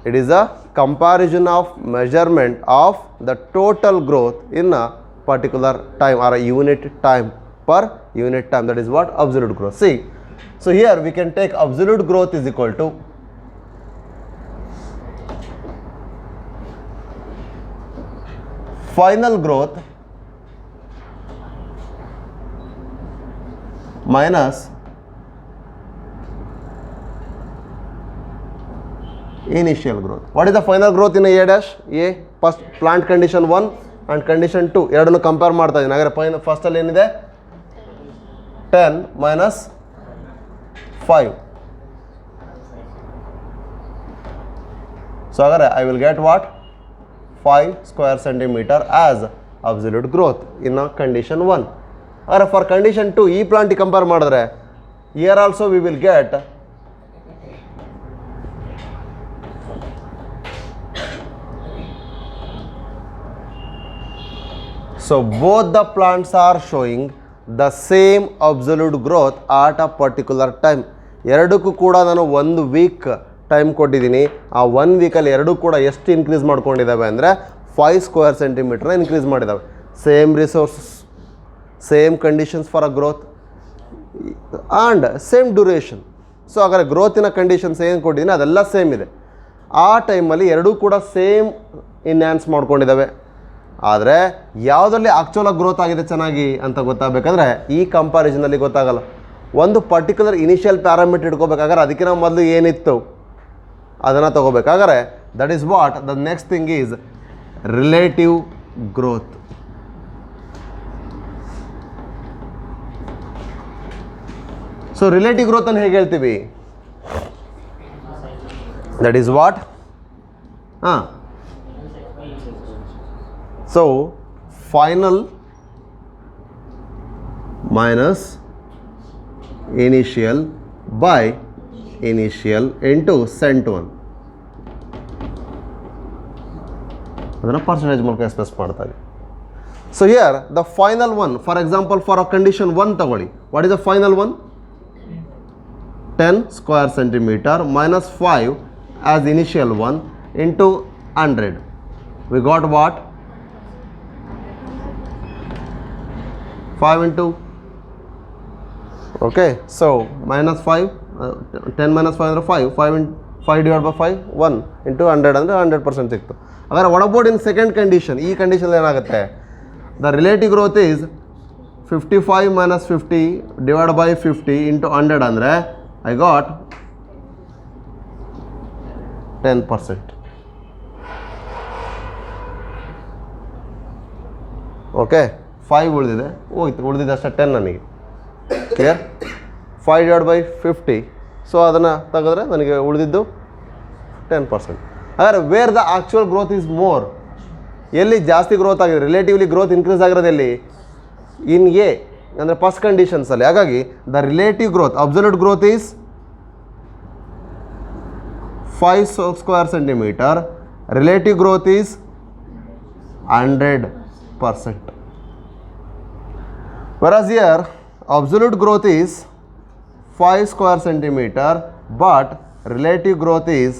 It is a comparison of measurement of the total growth in a particular time or a unit time per unit time. That is what absolute growth. See, so here we can take absolute growth is equal to final growth minus initial growth. What is the final growth in a dash? A first plant condition 1 and condition 2 ಎರಡನ್ನು compare ಮಾಡ್ತಾ ಇದ್ದೀನಿ. ಹಾಗಾದ್ರೆ ಫಸ್ಟಲ್ಲಿ ಏನಿದೆ 10 minus 5. So ಹಾಗಾದ್ರೆ I will get what? 5 square centimeter as absolute growth in a condition 1. ಹಾಗಾದ್ರೆ for condition 2 ಈ ಪ್ಲಾಂಟಿಗೆ compare ಮಾಡಿದ್ರೆ here also we will get so both the plants are showing the same absolute growth at a particular time. ಎರಡಕ್ಕೂ ಕೂಡ ನಾನು 1 week time ಕೊಟ್ಟಿದ್ದೀನಿ. ಆ 1 ವೀಕಲ್ಲಿ ಎರಡೂ ಕೂಡ ಎಷ್ಟು ಇನ್ಕ್ರೀಸ್ ಮಾಡ್ಕೊಂಡಿದ್ದಾವೆ ಅಂದರೆ 5 ಸ್ಕ್ವೇರ್ ಸೆಂಟಿಮೀಟರ್ನ ಇನ್ಕ್ರೀಸ್ ಮಾಡಿದ್ದಾವೆ. Same resources, same conditions for a growth and same duration. So ಹಾಗಾದ್ರೆ ಗ್ರೋತಿನ ಕಂಡೀಷನ್ಸ್ ಏನು ಕೊಟ್ಟಿದ್ದೀನಿ ಅದೆಲ್ಲ ಸೇಮ್ ಇದೆ. ಆ ಟೈಮಲ್ಲಿ ಎರಡೂ ಕೂಡ ಸೇಮ್ ಇನ್ಹ್ಯಾನ್ಸ್ ಮಾಡ್ಕೊಂಡಿದ್ದಾವೆ. ಆದರೆ ಯಾವುದರಲ್ಲಿ ಆ್ಯಕ್ಚುಲಾಗಿ ಗ್ರೋತ್ ಆಗಿದೆ ಚೆನ್ನಾಗಿ ಅಂತ ಗೊತ್ತಾಗಬೇಕಂದ್ರೆ ಈ ಕಂಪ್ಯಾರಿಸನಲ್ಲಿ ಗೊತ್ತಾಗಲ್ಲ. ಒಂದು ಪರ್ಟಿಕ್ಯುಲರ್ ಇನಿಷಿಯಲ್ ಪ್ಯಾರಾಮೀಟರ್ ಇಟ್ಕೋಬೇಕಾದ್ರೆ ಅದಕ್ಕಿಂತ ಮೊದಲು ಏನಿತ್ತು ಅದನ್ನು ತೊಗೋಬೇಕಾದ್ರೆ that is what the next thing is relative growth. So relative growth ಅನ್ನು ಹೇಗೆ ಹೇಳ್ತೀವಿ? That is what so final minus initial by initial into cent 1 ಅದನ್ನು ಪರ್ಸೆಂಟೇಜ್ ಮೂಲಕ ಎಕ್ಸ್ಪ್ರೆಸ್ ಮಾಡ್ತಾರೆ. So here the final one, for example for a condition 1 ತಗೊಳ್ಳಿ. What is the final one? 10 square centimeter minus 5 as initial one into 100. We got what? 5 into, okay, so minus 5, 10 minus 5 ಅಂದರೆ 5, 5 divided by 5, 1 into 100 ಅಂದರೆ 100% ಸಿಕ್ತು. ಹಾಗಾದ್ರೆ what about in second condition? ಈ condition ಏನಾಗುತ್ತೆ? The relative growth is 55 minus 50 divided by 50 into 100 ಅಂದರೆ I got 10%. Okay, 5 ಉಳಿದಿದೆ, ಹೋಯ್ತು, ಉಳಿದಿದೆ ಅಷ್ಟೇ 10 ನನಗೆ. ಕ್ಲಿಯರ್? 5 divided by 50, ಸೊ ಅದನ್ನು ತೆಗೆದ್ರೆ ನನಗೆ ಉಳಿದಿದ್ದು 10%. ಹಾಗಾದ್ರೆ where the actual growth is more, ಎಲ್ಲಿ ಜಾಸ್ತಿ ಗ್ರೋತ್ ಆಗಿದೆ, ರಿಲೇಟಿವ್ಲಿ ಗ್ರೋತ್ ಇನ್ಕ್ರೀಸ್ ಆಗಿರೋದು ಎಲ್ಲಿ? ಇನ್ ಎ ಅಂದರೆ ಫಸ್ಟ್ ಕಂಡೀಷನ್ಸಲ್ಲಿ. ಹಾಗಾಗಿ the relative growth, absolute growth is 5 square centimeter, relative growth is 100%. Whereas here absolute growth is 5 square centimeter, but relative growth is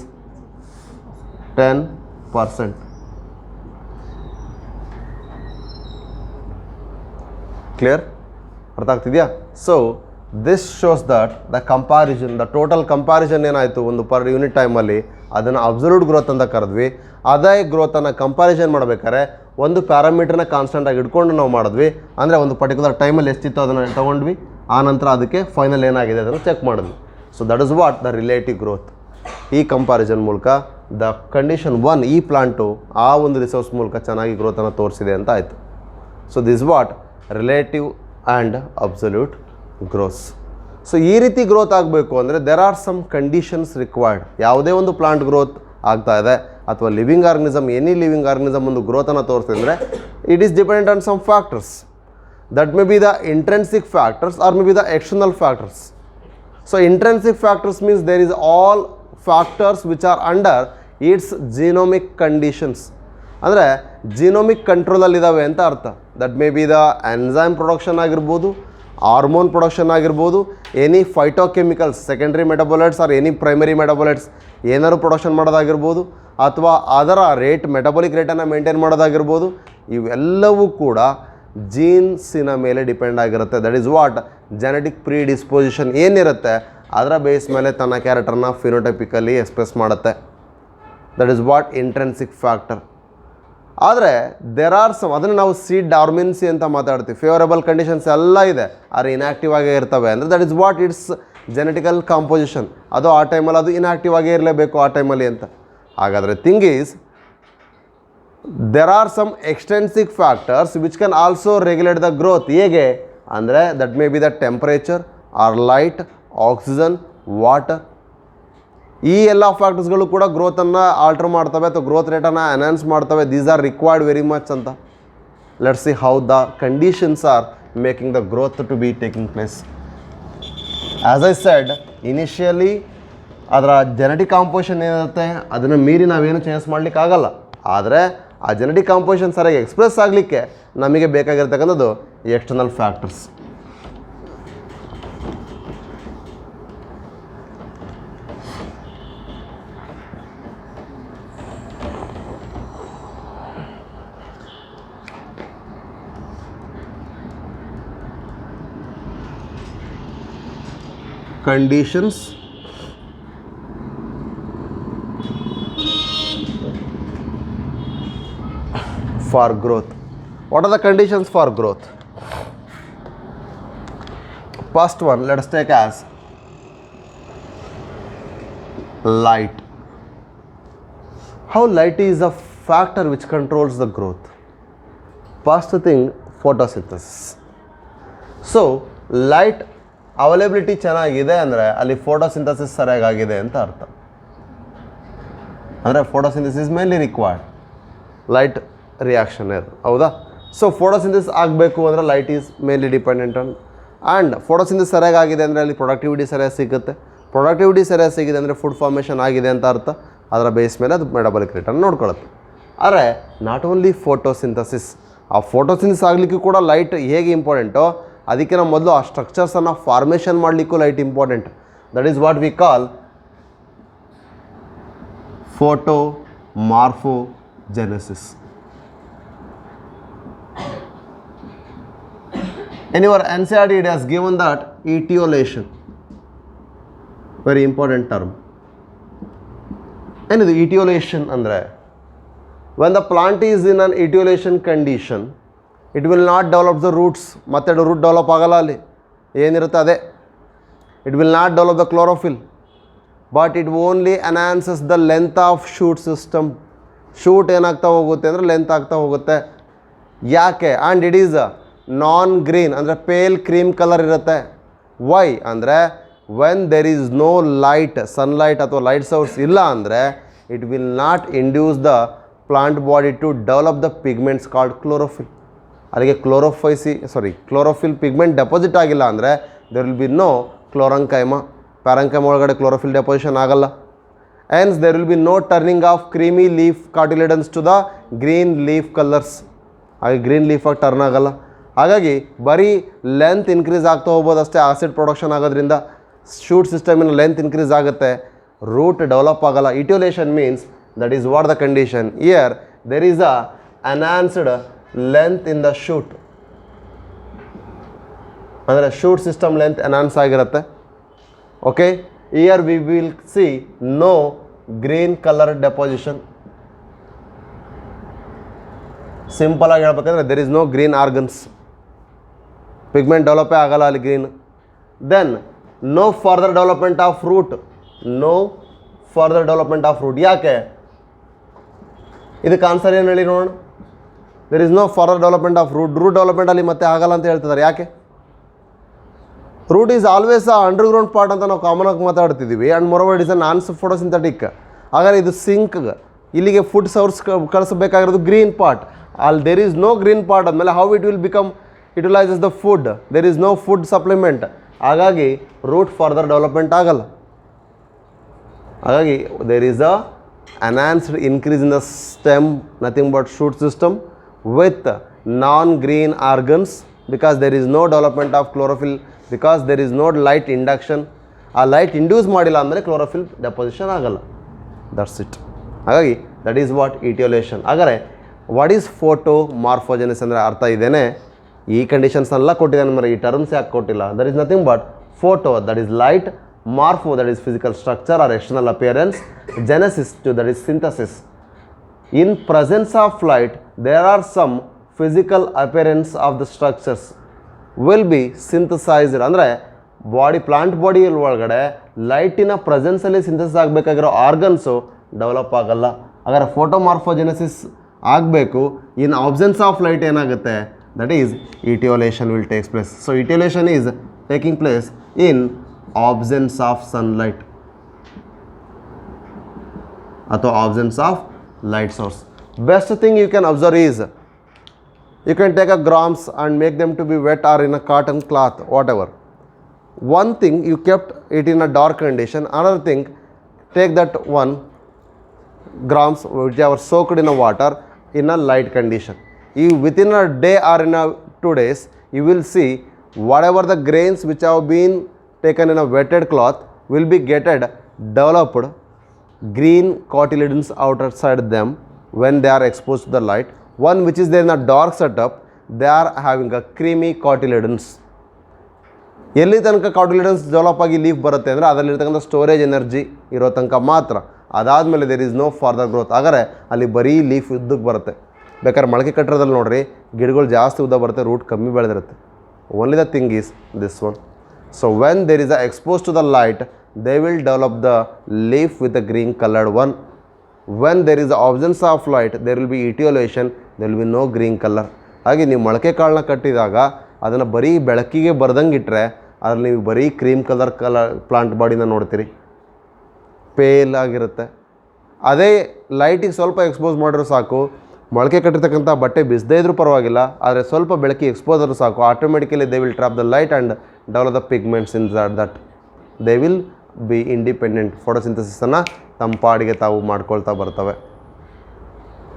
10%. Clear? ಅರ್ಥ ಆಗ್ತಿದೆಯಾ? So this shows that the comparison, the total comparison ಏನಾಯಿತು ಒಂದು per unit ಟೈಮಲ್ಲಿ, ಅದನ್ನು absolute growth ಅಂತ ಕರೆದ್ವಿ. ಅದೇ ಗ್ರೋತನ್ನು comparison ಮಾಡಬೇಕಾದ್ರೆ ಒಂದು ಪ್ಯಾರಾಮೀಟರ್ನ ಕಾನ್ಸ್ಟೆಂಟಾಗಿ ಇಟ್ಕೊಂಡು ನಾವು ಮಾಡಿದ್ವಿ. ಅಂದರೆ ಒಂದು ಪರ್ಟಿಕ್ಯುಲರ್ ಟೈಮಲ್ಲಿ ಎಷ್ಟಿತ್ತು ಅದನ್ನು ತೊಗೊಂಡ್ವಿ, ಆ ನಂತರ ಅದಕ್ಕೆ ಫೈನಲ್ ಏನಾಗಿದೆ ಅದನ್ನು ಚೆಕ್ ಮಾಡಿದ್ವಿ. So that is what the relative growth. ಈ ಕಂಪ್ಯಾರಿಸನ್ ಮೂಲಕ ದ ಕಂಡೀಷನ್ 1, ಈ ಪ್ಲಾಂಟು ಆ ಒಂದು ರಿಸೋರ್ಸ್ ಮೂಲಕ ಚೆನ್ನಾಗಿ ಗ್ರೋತನ್ನು ತೋರಿಸಿದೆ ಅಂತ ಆಯಿತು. So this what relative and absolute grows. So ಈ ರೀತಿ ಗ್ರೋತ್ ಆಗಬೇಕು ಅಂದರೆ there are some conditions required. ಯಾವುದೇ ಒಂದು ಪ್ಲಾಂಟ್ ಗ್ರೋತ್ ಆಗ್ತಾ ಇದೆ ಅಥವಾ living organism, any living organism ಒಂದು ಗ್ರೋತನ್ನು ತೋರಿಸಿದ್ರೆ it is dependent on some factors. That may be the intrinsic factors or may be the external factors. So intrinsic factors means there is all factors which are under its genomic conditions, ಅಂದರೆ genomic ಕಂಟ್ರೋಲಲ್ಲಿದ್ದಾವೆ ಅಂತ ಅರ್ಥ. That may be the enzyme production ಆಗಿರ್ಬೋದು, hormone production ಆಗಿರ್ಬೋದು, any phytochemicals, secondary metabolites or any primary metabolites ಏನಾದ್ರು production ಮಾಡೋದಾಗಿರ್ಬೋದು, ಅಥವಾ ಅದರ ರೇಟ್ ಮೆಟಬಾಲಿಕ್ ರೇಟನ್ನು ಮೇಂಟೈನ್ ಮಾಡೋದಾಗಿರ್ಬೋದು. ಇವೆಲ್ಲವೂ ಕೂಡ ಜೀನ್ಸಿನ ಮೇಲೆ ಡಿಪೆಂಡ್ ಆಗಿರುತ್ತೆ. That is what genetic predisposition ಏನಿರುತ್ತೆ ಅದರ ಬೇಸ್ ಮೇಲೆ ತನ್ನ ಕ್ಯಾರೆಕ್ಟರ್ನ ಫಿನೋಟೈಪಿಕಲಿ ಎಕ್ಸ್ಪ್ರೆಸ್ ಮಾಡುತ್ತೆ. That is what intrinsic factor. ಆದರೆ ದೆರ್ ಆರ್ ಸಮ್, ಅದನ್ನು ನಾವು ಸೀಡ್ ಡಾರ್ಮಿನ್ಸಿ ಅಂತ ಮಾತಾಡ್ತೀವಿ. ಫೇವರಬಲ್ ಕಂಡೀಷನ್ಸ್ ಎಲ್ಲ ಇದೆ, ಆದರೆ ಇನ್ಆ್ಯಕ್ಟಿವ್ ಆಗೇ ಇರ್ತವೆ ಅಂದರೆ that is what it's genetical composition. ಅದು ಆ ಟೈಮಲ್ಲಿ ಅದು ಇನ್ಆ್ಯಕ್ಟಿವ್ ಆಗೇ ಇರಲೇಬೇಕು ಆ ಟೈಮಲ್ಲಿ ಅಂತ. ಹಾಗಾದರೆ thing is there are some extrinsic factors which can also regulate the growth. ಹೇಗೆ ಅಂದರೆ that may be the temperature or light, oxygen, water. ಈ ಎಲ್ಲ ಫ್ಯಾಕ್ಟರ್ಸ್ಗಳು ಕೂಡ ಗ್ರೋತನ್ನು ಆಲ್ಟರ್ ಮಾಡ್ತವೆ ಅಥವಾ ಗ್ರೋತ್ ರೇಟನ್ನು ಎನ್ಹಾನ್ಸ್ ಮಾಡ್ತವೆ. These are required very much ಅಂತ. Let's see how the conditions are making the growth to be taking place. As I said initially ಅದರ ಜೆನೆಟಿಕ್ ಕಾಂಪೋಸಿಷನ್ ಏನಿರುತ್ತೆ ಅದನ್ನು ಮೀರಿ ನಾವೇನು ಚೇಂಜ್ ಮಾಡಲಿಕ್ಕೆ ಆಗಲ್ಲ. ಆದರೆ ಆ ಜೆನೆಟಿಕ್ ಕಾಂಪೋಸಿಷನ್ ಸರಿಯಾಗಿ ಎಕ್ಸ್ಪ್ರೆಸ್ ಆಗಲಿಕ್ಕೆ ನಮಗೆ ಬೇಕಾಗಿರ್ತಕ್ಕಂಥದ್ದು external factors. Conditions for growth. What are the conditions for growth? First one, let us take as light. How light is a factor which controls the growth? First thing, photosynthesis. So light availability ಚೆನ್ನಾಗಿದೆ ಅಂದರೆ ಅಲ್ಲಿ photosynthesis ಸರಿಯಾಗಿದೆ ಅಂತ ಅರ್ಥ. ಅಂದರೆ photosynthesis mainly required light reaction ಅದು, ಹೌದಾ? So photosynthesis ಆಗಬೇಕು ಅಂದರೆ light is mainly dependent on. And photosynthesis ಸರಿಯಾಗಿದೆ ಅಂದರೆ ಅಲ್ಲಿ ಪ್ರೊಡಕ್ಟಿವಿಟಿ ಸರಿಯಾಗಿ ಸಿಗುತ್ತೆ. ಪ್ರೊಡಕ್ಟಿವಿಟಿ ಸರಿಯಾಗಿ ಸಿಗಿದೆ ಅಂದರೆ ಫುಡ್ ಫಾರ್ಮೇಷನ್ ಆಗಿದೆ ಅಂತ ಅರ್ಥ. ಅದರ ಬೇಸ್ ಮೇಲೆ ಅದು ಮೆಟಬಾಲಿಕ್ ರೇಟನ್ನು ನೋಡ್ಕೊಳ್ಳುತ್ತೆ. ಆದರೆ ನಾಟ್ ಓನ್ಲಿ ಫೋಟೋಸಿಂಥಸಿಸ್, ಆ ಫೋಟೋಸಿಂಥಸಿಸ್ ಆಗಲಿಕ್ಕೂ ಕೂಡ ಲೈಟ್ ಹೇಗೆ ಇಂಪಾರ್ಟೆಂಟೋ ಅದಕ್ಕಿಂತ ಮೊದಲು ಆ ಸ್ಟ್ರಕ್ಚರ್ಸನ್ನು ಫಾರ್ಮೇಷನ್ ಮಾಡಲಿಕ್ಕೂ light important. That is what we call photomorphogenesis. In your NCERT it has given that etiolation, very important term. ಏನಿದು etiolation ಅಂದರೆ when the plant is in an etiolation condition it will not develop the roots. ಮತ್ತೆ root develop ಆಗಲ್ಲ, ಅಲ್ಲಿ ಏನಿರುತ್ತೆ ಅದೇ. It will not develop the chlorophyll but it only enhances the length of shoot system. Shoot ಏನಾಗ್ತಾ ಹೋಗುತ್ತೆ ಅಂದರೆ length ಆಗ್ತಾ ಹೋಗುತ್ತೆ. ಯಾಕೆ? And it is non green ಅಂದರೆ ಪೇಲ್ ಕ್ರೀಮ್ ಕಲರ್ ಇರುತ್ತೆ. ವೈ ಅಂದರೆ when there is no light, sunlight ಅಥವಾ ಲೈಟ್ ಸೋರ್ಸ್ ಇಲ್ಲ ಅಂದರೆ it will not induce the plant body to develop the pigments called chlorophyll. ಅಲ್ಲಿಗೆ ಕ್ಲೋರೋಫಿಲ್ ಪಿಗ್ಮೆಂಟ್ ಡೆಪಾಸಿಟ್ ಆಗಿಲ್ಲ ಅಂದರೆ there will be no chlorenchyma. Parenchyma ಒಳಗಡೆ chlorophyll deposition ಆಗಲ್ಲ. Hence there will be no turning of creamy leaf cotyledons to the green leaf colors. ಹಾಗೆ green ಲೀಫಾಗಿ turn ಆಗಲ್ಲ. ಹಾಗಾಗಿ ಬರೀ ಲೆಂತ್ ಇನ್ಕ್ರೀಸ್ ಆಗ್ತಾ ಹೋಗ್ಬೋದು ಅಷ್ಟೇ. ಆಸಿಡ್ ಪ್ರೊಡಕ್ಷನ್ ಆಗೋದ್ರಿಂದ ಶೂಟ್ ಸಿಸ್ಟಮಿನ ಲೆಂತ್ ಇನ್ಕ್ರೀಸ್ ಆಗುತ್ತೆ, ರೂಟ್ ಡೆವಲಪ್ ಆಗಲ್ಲ. Etiolation means that is what the condition. Here there is a enhanced length in the shoot, ಅಂದರೆ ಶೂಟ್ ಸಿಸ್ಟಮ್ ಲೆಂತ್ ಎನ್ಹಾನ್ಸ್ ಆಗಿರುತ್ತೆ. Okay, here we will see no green color deposition. Simple ಆಗಿ ಹೇಳ್ಬೇಕಂದ್ರೆ there is no green organs, pigment develop ಆಗಲ್ಲ ಅಲ್ಲಿ green. Then no further development of root, no further development of root. ಯಾಕೆ? ಇದಕ್ಕೆ answer ಏನು ಹೇಳಿ ನೋಡೋಣ. there is no further development of root. Root development ಅಲ್ಲಿ ಮತ್ತೆ ಆಗಲ್ಲ ಅಂತ ಹೇಳ್ತಿದ್ದಾರೆ. ಯಾಕೆ? Root is always a underground part ಅಂತ ನಾವು ಕಾಮನ್ ಆಗಿ ಮಾತಾಡ್ತಿದ್ದೀವಿ. And moreover it is a non photosynthetic. ಹಾಗಾದ್ರೆ ಇದು ಸಿಂಕ್ಗೆ ಇಲ್ಲಿಗೆ ಫುಡ್ ಸೋರ್ಸ್ ಕಳಿಸಬೇಕಾಗಿರೋದು ಗ್ರೀನ್ ಪಾರ್ಟ್. ಅಲ್ಲಿ there is no green part ಆದಮೇಲೆ how it will become utilises the food? There is no food supplement. ಹಾಗಾಗಿ ರೂಟ್ ಫರ್ದರ್ ಡೆವಲಪ್ಮೆಂಟ್ ಆಗಲ್ಲ. ಹಾಗಾಗಿ there is a enhanced increase in the stem, nothing but shoot system with non green organs because there is no development of chlorophyll, because there is no light induction. ಆ light induce ಮಾಡಿಲ್ಲ ಅಂದರೆ chlorophyll deposition ಆಗಲ್ಲ. That's it. ಹಾಗಾಗಿ that is what etiolation. ಹಾಗಾದರೆ what is ಫೋಟೋಮಾರ್ಫೋಜೆನಿಸ್ ಅಂದರೆ ಅರ್ಥ ಇದೇನೆ. ಈ ಕಂಡೀಷನ್ಸ್ನೆಲ್ಲ ಕೊಟ್ಟಿದ್ದಾನೆ ಮರ, ಈ ಟರ್ಮ್ಸ್ ಯಾಕೆ ಕೊಟ್ಟಿಲ್ಲ? That is nothing but photo, that is light, morpho that is physical structure or external appearance, genesis to that is synthesis. In presence of light there are some physical appearance of the structures will be synthesised. ಅಂದರೆ plant body ಒಳಗಡೆ ಲೈಟಿನ ಪ್ರೆಸೆನ್ಸಲ್ಲಿ synthesis ಆಗಬೇಕಾಗಿರೋ organs develop ಆಗಲ್ಲ. ಹಾಗಾದ್ರೆ photomorphogenesis ಆಗಬೇಕು. In absence of light ಏನಾಗುತ್ತೆ? That is etiolation will takes place. So etiolation is taking place in absence of sunlight ಅಥವಾ absence of light source. Best thing you can observe is you can take a grams and make them to be wet or in a cotton cloth, whatever. One thing you kept it in a dark condition, another thing take that 1 grams which are soaked in a water in a light condition. You within a day or in a 2 days you will see whatever the grains which have been taken in a wetted cloth will be developed green cotyledons outside them when they are exposed to the light. One which is there in a dark setup, they are having a creamy cotyledons. ಎಲ್ಲಿ ತನಕ ಕಾಟಿಲಿಡನ್ಸ್ develop ಆಗಿ leaf ಬರುತ್ತೆ ಅಂದರೆ ಅದರಲ್ಲಿರ್ತಕ್ಕಂಥ storage energy ಇರೋ ತನಕ ಮಾತ್ರ. ಅದಾದಮೇಲೆ there is no further growth. ಹಾಗಾದರೆ ಅಲ್ಲಿ ಬರೀ ಲೀಫ್ ಉದ್ದಕ್ಕೆ ಬರುತ್ತೆ. ಬೇಕಾದ್ರೆ ಮೊಳಕೆ ಕಟ್ಟಿರೋದಲ್ಲಿ ನೋಡಿರಿ, ಗಿಡಗಳು ಜಾಸ್ತಿ ಉದ್ದ ಬರುತ್ತೆ, ರೂಟ್ ಕಮ್ಮಿ ಬೆಳೆದಿರುತ್ತೆ. Only the thing is this one. So when there is a expose to the light they will develop the leaf with a green coloured one. When there is the absence of light there will be etiolation, there will be no green colour. ಹಾಗೆ ನೀವು ಮೊಳಕೆ ಕಾಳನ್ನ ಕಟ್ಟಿದಾಗ ಅದನ್ನು ಬರೀ ಬೆಳಕಿಗೆ ಬರ್ದಂಗೆ ಇಟ್ಟರೆ ಅದ್ರಲ್ಲಿ ನೀವು ಬರೀ ಕ್ರೀಮ್ ಕಲರ್ ಪ್ಲಾಂಟ್ ಬಾಡಿನ ನೋಡ್ತೀರಿ, ಪೇಲ್ ಆಗಿರುತ್ತೆ. ಅದೇ ಲೈಟಿಗೆ ಸ್ವಲ್ಪ ಎಕ್ಸ್ಪೋಸ್ ಮಾಡಿದ್ರು ಸಾಕು, ಮೊಳಕೆ ಕಟ್ಟಿರ್ತಕ್ಕಂಥ ಬಟ್ಟೆ ಬಿಸದೇ ಇದ್ರೂ ಪರವಾಗಿಲ್ಲ, ಆದರೆ ಸ್ವಲ್ಪ ಬೆಳಕಿಗೆ ಎಕ್ಸ್ಪೋಸ್ ಆದರೂ ಸಾಕು, automatically they will trap the light and develop the pigments in that they will be independent. ಫೋಟೋಸಿಂಥಸಿಸನ್ನು ತಮ್ಮ ಪಾಡಿಗೆ ತಾವು ಮಾಡ್ಕೊಳ್ತಾ ಬರ್ತವೆ.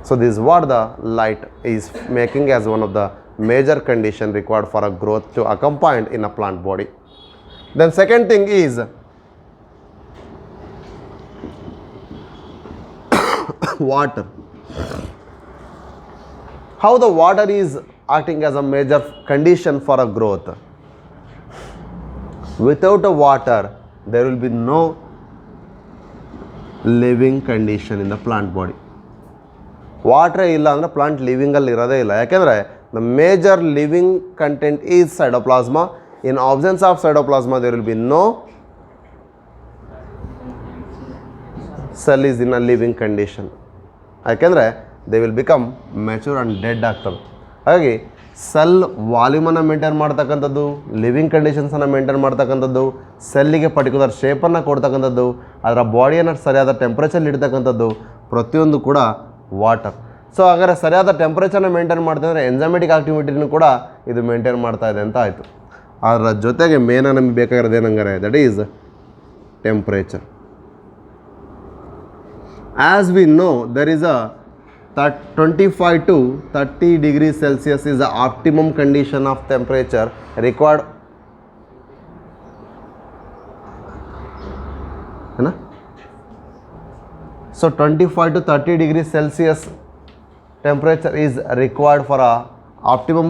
So this is what the light is making as one of the major condition required for a growth to accompany in a plant body. Then second thing is water. How the water is acting as a major condition for a growth. Without a water, there will be no living condition in the plant body. ವಾಟ್ರೇ ಇಲ್ಲ ಅಂದರೆ plant ಲಿವಿಂಗಲ್ಲಿ ಇರೋದೇ ಇಲ್ಲ. ಯಾಕೆಂದರೆ the major living content is cytoplasma. In absence of cytoplasma there will be no cell is in a living condition. ಯಾಕೆಂದರೆ they will become mature and dead ಆಗ್ತವೆ. ಹಾಗಾಗಿ cell ವಾಲ್ಯೂಮನ್ನು maintain ಮಾಡ್ತಕ್ಕಂಥದ್ದು, ಲಿವಿಂಗ್ ಕಂಡೀಷನ್ಸನ್ನು ಮೇಂಟೈನ್ ಮಾಡ್ತಕ್ಕಂಥದ್ದು, ಸೆಲ್ಲಿಗೆ ಪರ್ಟಿಕ್ಯುಲರ್ ಶೇಪನ್ನು ಕೊಡ್ತಕ್ಕಂಥದ್ದು, ಅದರ ಬಾಡಿಯನ್ನು ಸರಿಯಾದ ಟೆಂಪ್ರೇಚರ್ ಇಡ್ತಕ್ಕಂಥದ್ದು, ಪ್ರತಿಯೊಂದು ಕೂಡ ವಾಟರ್. ಸೊ ಹಾಗಾದರೆ ಸರಿಯಾದ ಟೆಂಪ್ರೇಚರ್ನ ಮೇಂಟೈನ್ ಮಾಡ್ತಂದರೆ ಎಂಜೈಮೆಟಿಕ್ ಆಕ್ಟಿವಿಟಿನೂ ಕೂಡ ಇದು ಮೇಂಟೈನ್ ಮಾಡ್ತಾ ಇದೆ ಅಂತ ಆಯಿತು. ಅದರ ಜೊತೆಗೆ ಮೇನಾಗಿ ನಮಗೆ ಬೇಕಾಗಿರೋದು ಏನಂಗಾರೆ that is temperature. As we know there is a 25 to 30 degrees Celsius is the optimum condition of temperature required. है ना? So 25 to 30 degrees Celsius temperature is required for a optimum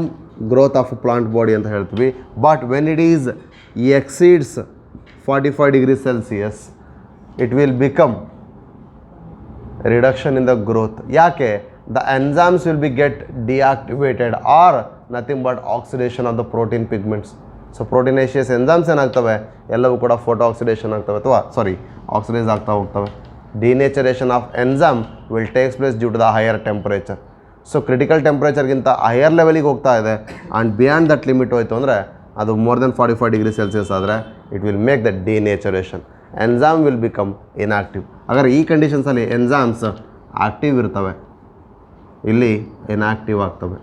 growth of a plant body ಅಂತ ಹೇಳ್ತೀವಿ. But when it is exceeds 45 degrees Celsius, it will become reduction in the growth. ಯಾಕೆ? The enzymes will be get deactivated or nothing but oxidation of the protein pigments. So proteinaceous enzymes ಏನಾಗ್ತವೆ ಎಲ್ಲವೂ ಕೂಡ photo oxidation ಆಗ್ತವೆ ಅಥವಾ oxidise ಆಗ್ತಾ ಹೋಗ್ತವೆ. Denaturation of enzyme will takes place due to the higher temperature. So critical ಟೆಂಪ್ರೇಚರ್ಗಿಂತ higher ಲೆವೆಲಿಗೆ ಹೋಗ್ತಾ ಇದೆ ಆ್ಯಂಡ್ ಬಿಯಾಂಡ್ ದಟ್ ಲಿಮಿಟ್ ಹೋಯಿತು ಅಂದರೆ ಅದು ಮೋರ್ ದೆನ್ 45 ಡಿಗ್ರಿ ಸೆಲ್ಸಿಯಸ್ ಆದರೆ it will make the denaturation. Enzyme will become inactive. ಹಾಗಾದ್ರೆ ಈ ಕಂಡೀಷನ್ಸಲ್ಲಿ ಎಂಜೈಮ್ಸ್ ಆಕ್ಟಿವ್ ಇರ್ತವೆ, ಇಲ್ಲಿ ಇನ್ಆಕ್ಟಿವ್ ಆಗ್ತವೆ.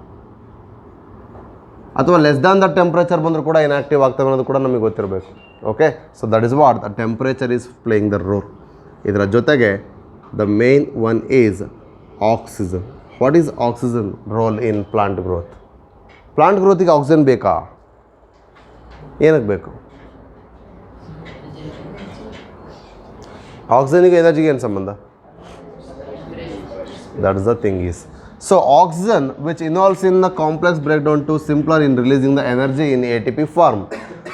ಅಥವಾ ಲೆಸ್ ದ್ಯಾನ್ ದ ಟೆಂಪ್ರೇಚರ್ ಬಂದರೂ ಕೂಡ ಇನ್ಆಕ್ಟಿವ್ ಆಗ್ತವೆ ಅನ್ನೋದು ಕೂಡ ನಮಗೆ ಗೊತ್ತಿರಬೇಕು. Okay, so that is what the temperature is playing the role. ಇದರ ಜೊತೆಗೆ the main one is oxygen. What is oxygen role in plant growth? Plant ಗ್ರೋತಿಗೆ ಆಕ್ಸಿಜನ್ ಬೇಕಾ? ಏನಕ್ಕೆ ಬೇಕು? ಆಕ್ಸಿಜನ್ಗೆ ಎನರ್ಜಿಗೆ ಏನು ಸಂಬಂಧ? That is the thing is. So oxygen which involves in the complex breakdown to simpler in releasing the energy in ATP form.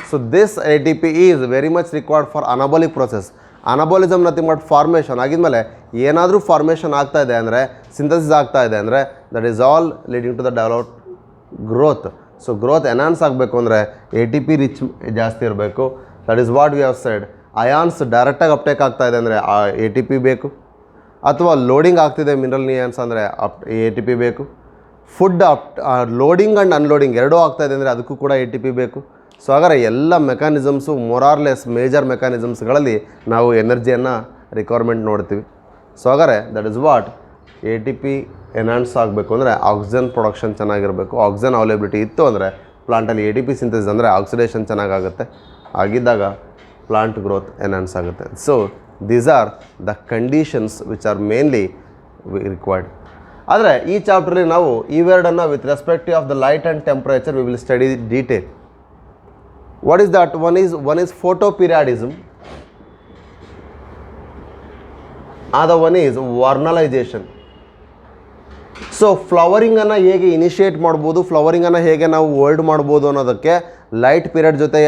So this ATP is very much required for anabolic process. Anabolism nothing but formation. ಆಗಿದ್ಮೇಲೆ ಏನಾದರೂ formation ಆಗ್ತಾ ಇದೆ ಅಂದರೆ, synthesis ಆಗ್ತಾ ಇದೆ ಅಂದರೆ that is all leading to the develop growth. So growth enhance ಆಗಬೇಕು ಅಂದರೆ ATP ರಿಚ್ ಜಾಸ್ತಿ ಇರಬೇಕು. That is what we have said. Ions ಡೈರೆಕ್ಟಾಗಿ ಅಪ್ಟೇಕ್ ಆಗ್ತಾ ಇದೆ ಅಂದರೆ ATP ಬೇಕು. ಅಥವಾ ಲೋಡಿಂಗ್ ಆಗ್ತಿದೆ ಮಿನರಲ್ ನಿಯಾನ್ಸ್ ಅಂದರೆ ATP ಬೇಕು. ಫುಡ್ ಲೋಡಿಂಗ್ ಆ್ಯಂಡ್ ಅನ್ಲೋಡಿಂಗ್ ಎರಡೂ ಆಗ್ತಾಯಿದೆ ಅಂದರೆ ಅದಕ್ಕೂ ಕೂಡ ATP ಬೇಕು. ಸೊ ಹಾಗಾದ್ರೆ ಎಲ್ಲ ಮೆಕ್ಯಾನಿಸಮ್ಸು ಮೊರಾರ್ಲೆಸ್ ಮೇಜರ್ ಮೆಕ್ಯಾನಿಸಮ್ಸ್ಗಳಲ್ಲಿ ನಾವು ಎನರ್ಜಿಯನ್ನು ರಿಕ್ವೈರ್ಮೆಂಟ್ ನೋಡ್ತೀವಿ. ಸೊ ಹಾಗಾದ್ರೆ that is what ATP enhance ಆಗಬೇಕು ಅಂದರೆ ಆಕ್ಸಿಜನ್ ಪ್ರೊಡಕ್ಷನ್ ಚೆನ್ನಾಗಿರಬೇಕು. ಆಕ್ಸಿಜನ್ ಅವೈಲೇಬಿಲಿಟಿ ಇತ್ತು ಅಂದರೆ ಪ್ಲಾಂಟಲ್ಲಿ ATP ಸಿಂಥಸಿಸ್ ಅಂದರೆ ಆಕ್ಸಿಡೇಷನ್ ಚೆನ್ನಾಗಾಗುತ್ತೆ. ಆಗಿದ್ದಾಗ ಪ್ಲಾಂಟ್ ಗ್ರೋತ್ ಎನ್ಹಾನ್ಸ್ ಆಗುತ್ತೆ. So these are the conditions which are mainly required. ಆದರೆ ಈ ಚಾಪ್ಟ್ರಲ್ಲಿ ನಾವು ಇವೆರಡನ್ನು with respective of the light and temperature we will study detail. What is that? One is photoperiodism, other one is vernalisation. So ಫ್ಲವರಿಂಗನ್ನು ಹೇಗೆ initiate ಮಾಡ್ಬೋದು, ಫ್ಲವರಿಂಗನ್ನು ಹೇಗೆ ನಾವು ಹೋಲ್ಡ್ ಮಾಡ್ಬೋದು ಅನ್ನೋದಕ್ಕೆ ಲೈಟ್ ಪೀರಿಯಡ್ ಜೊತೆ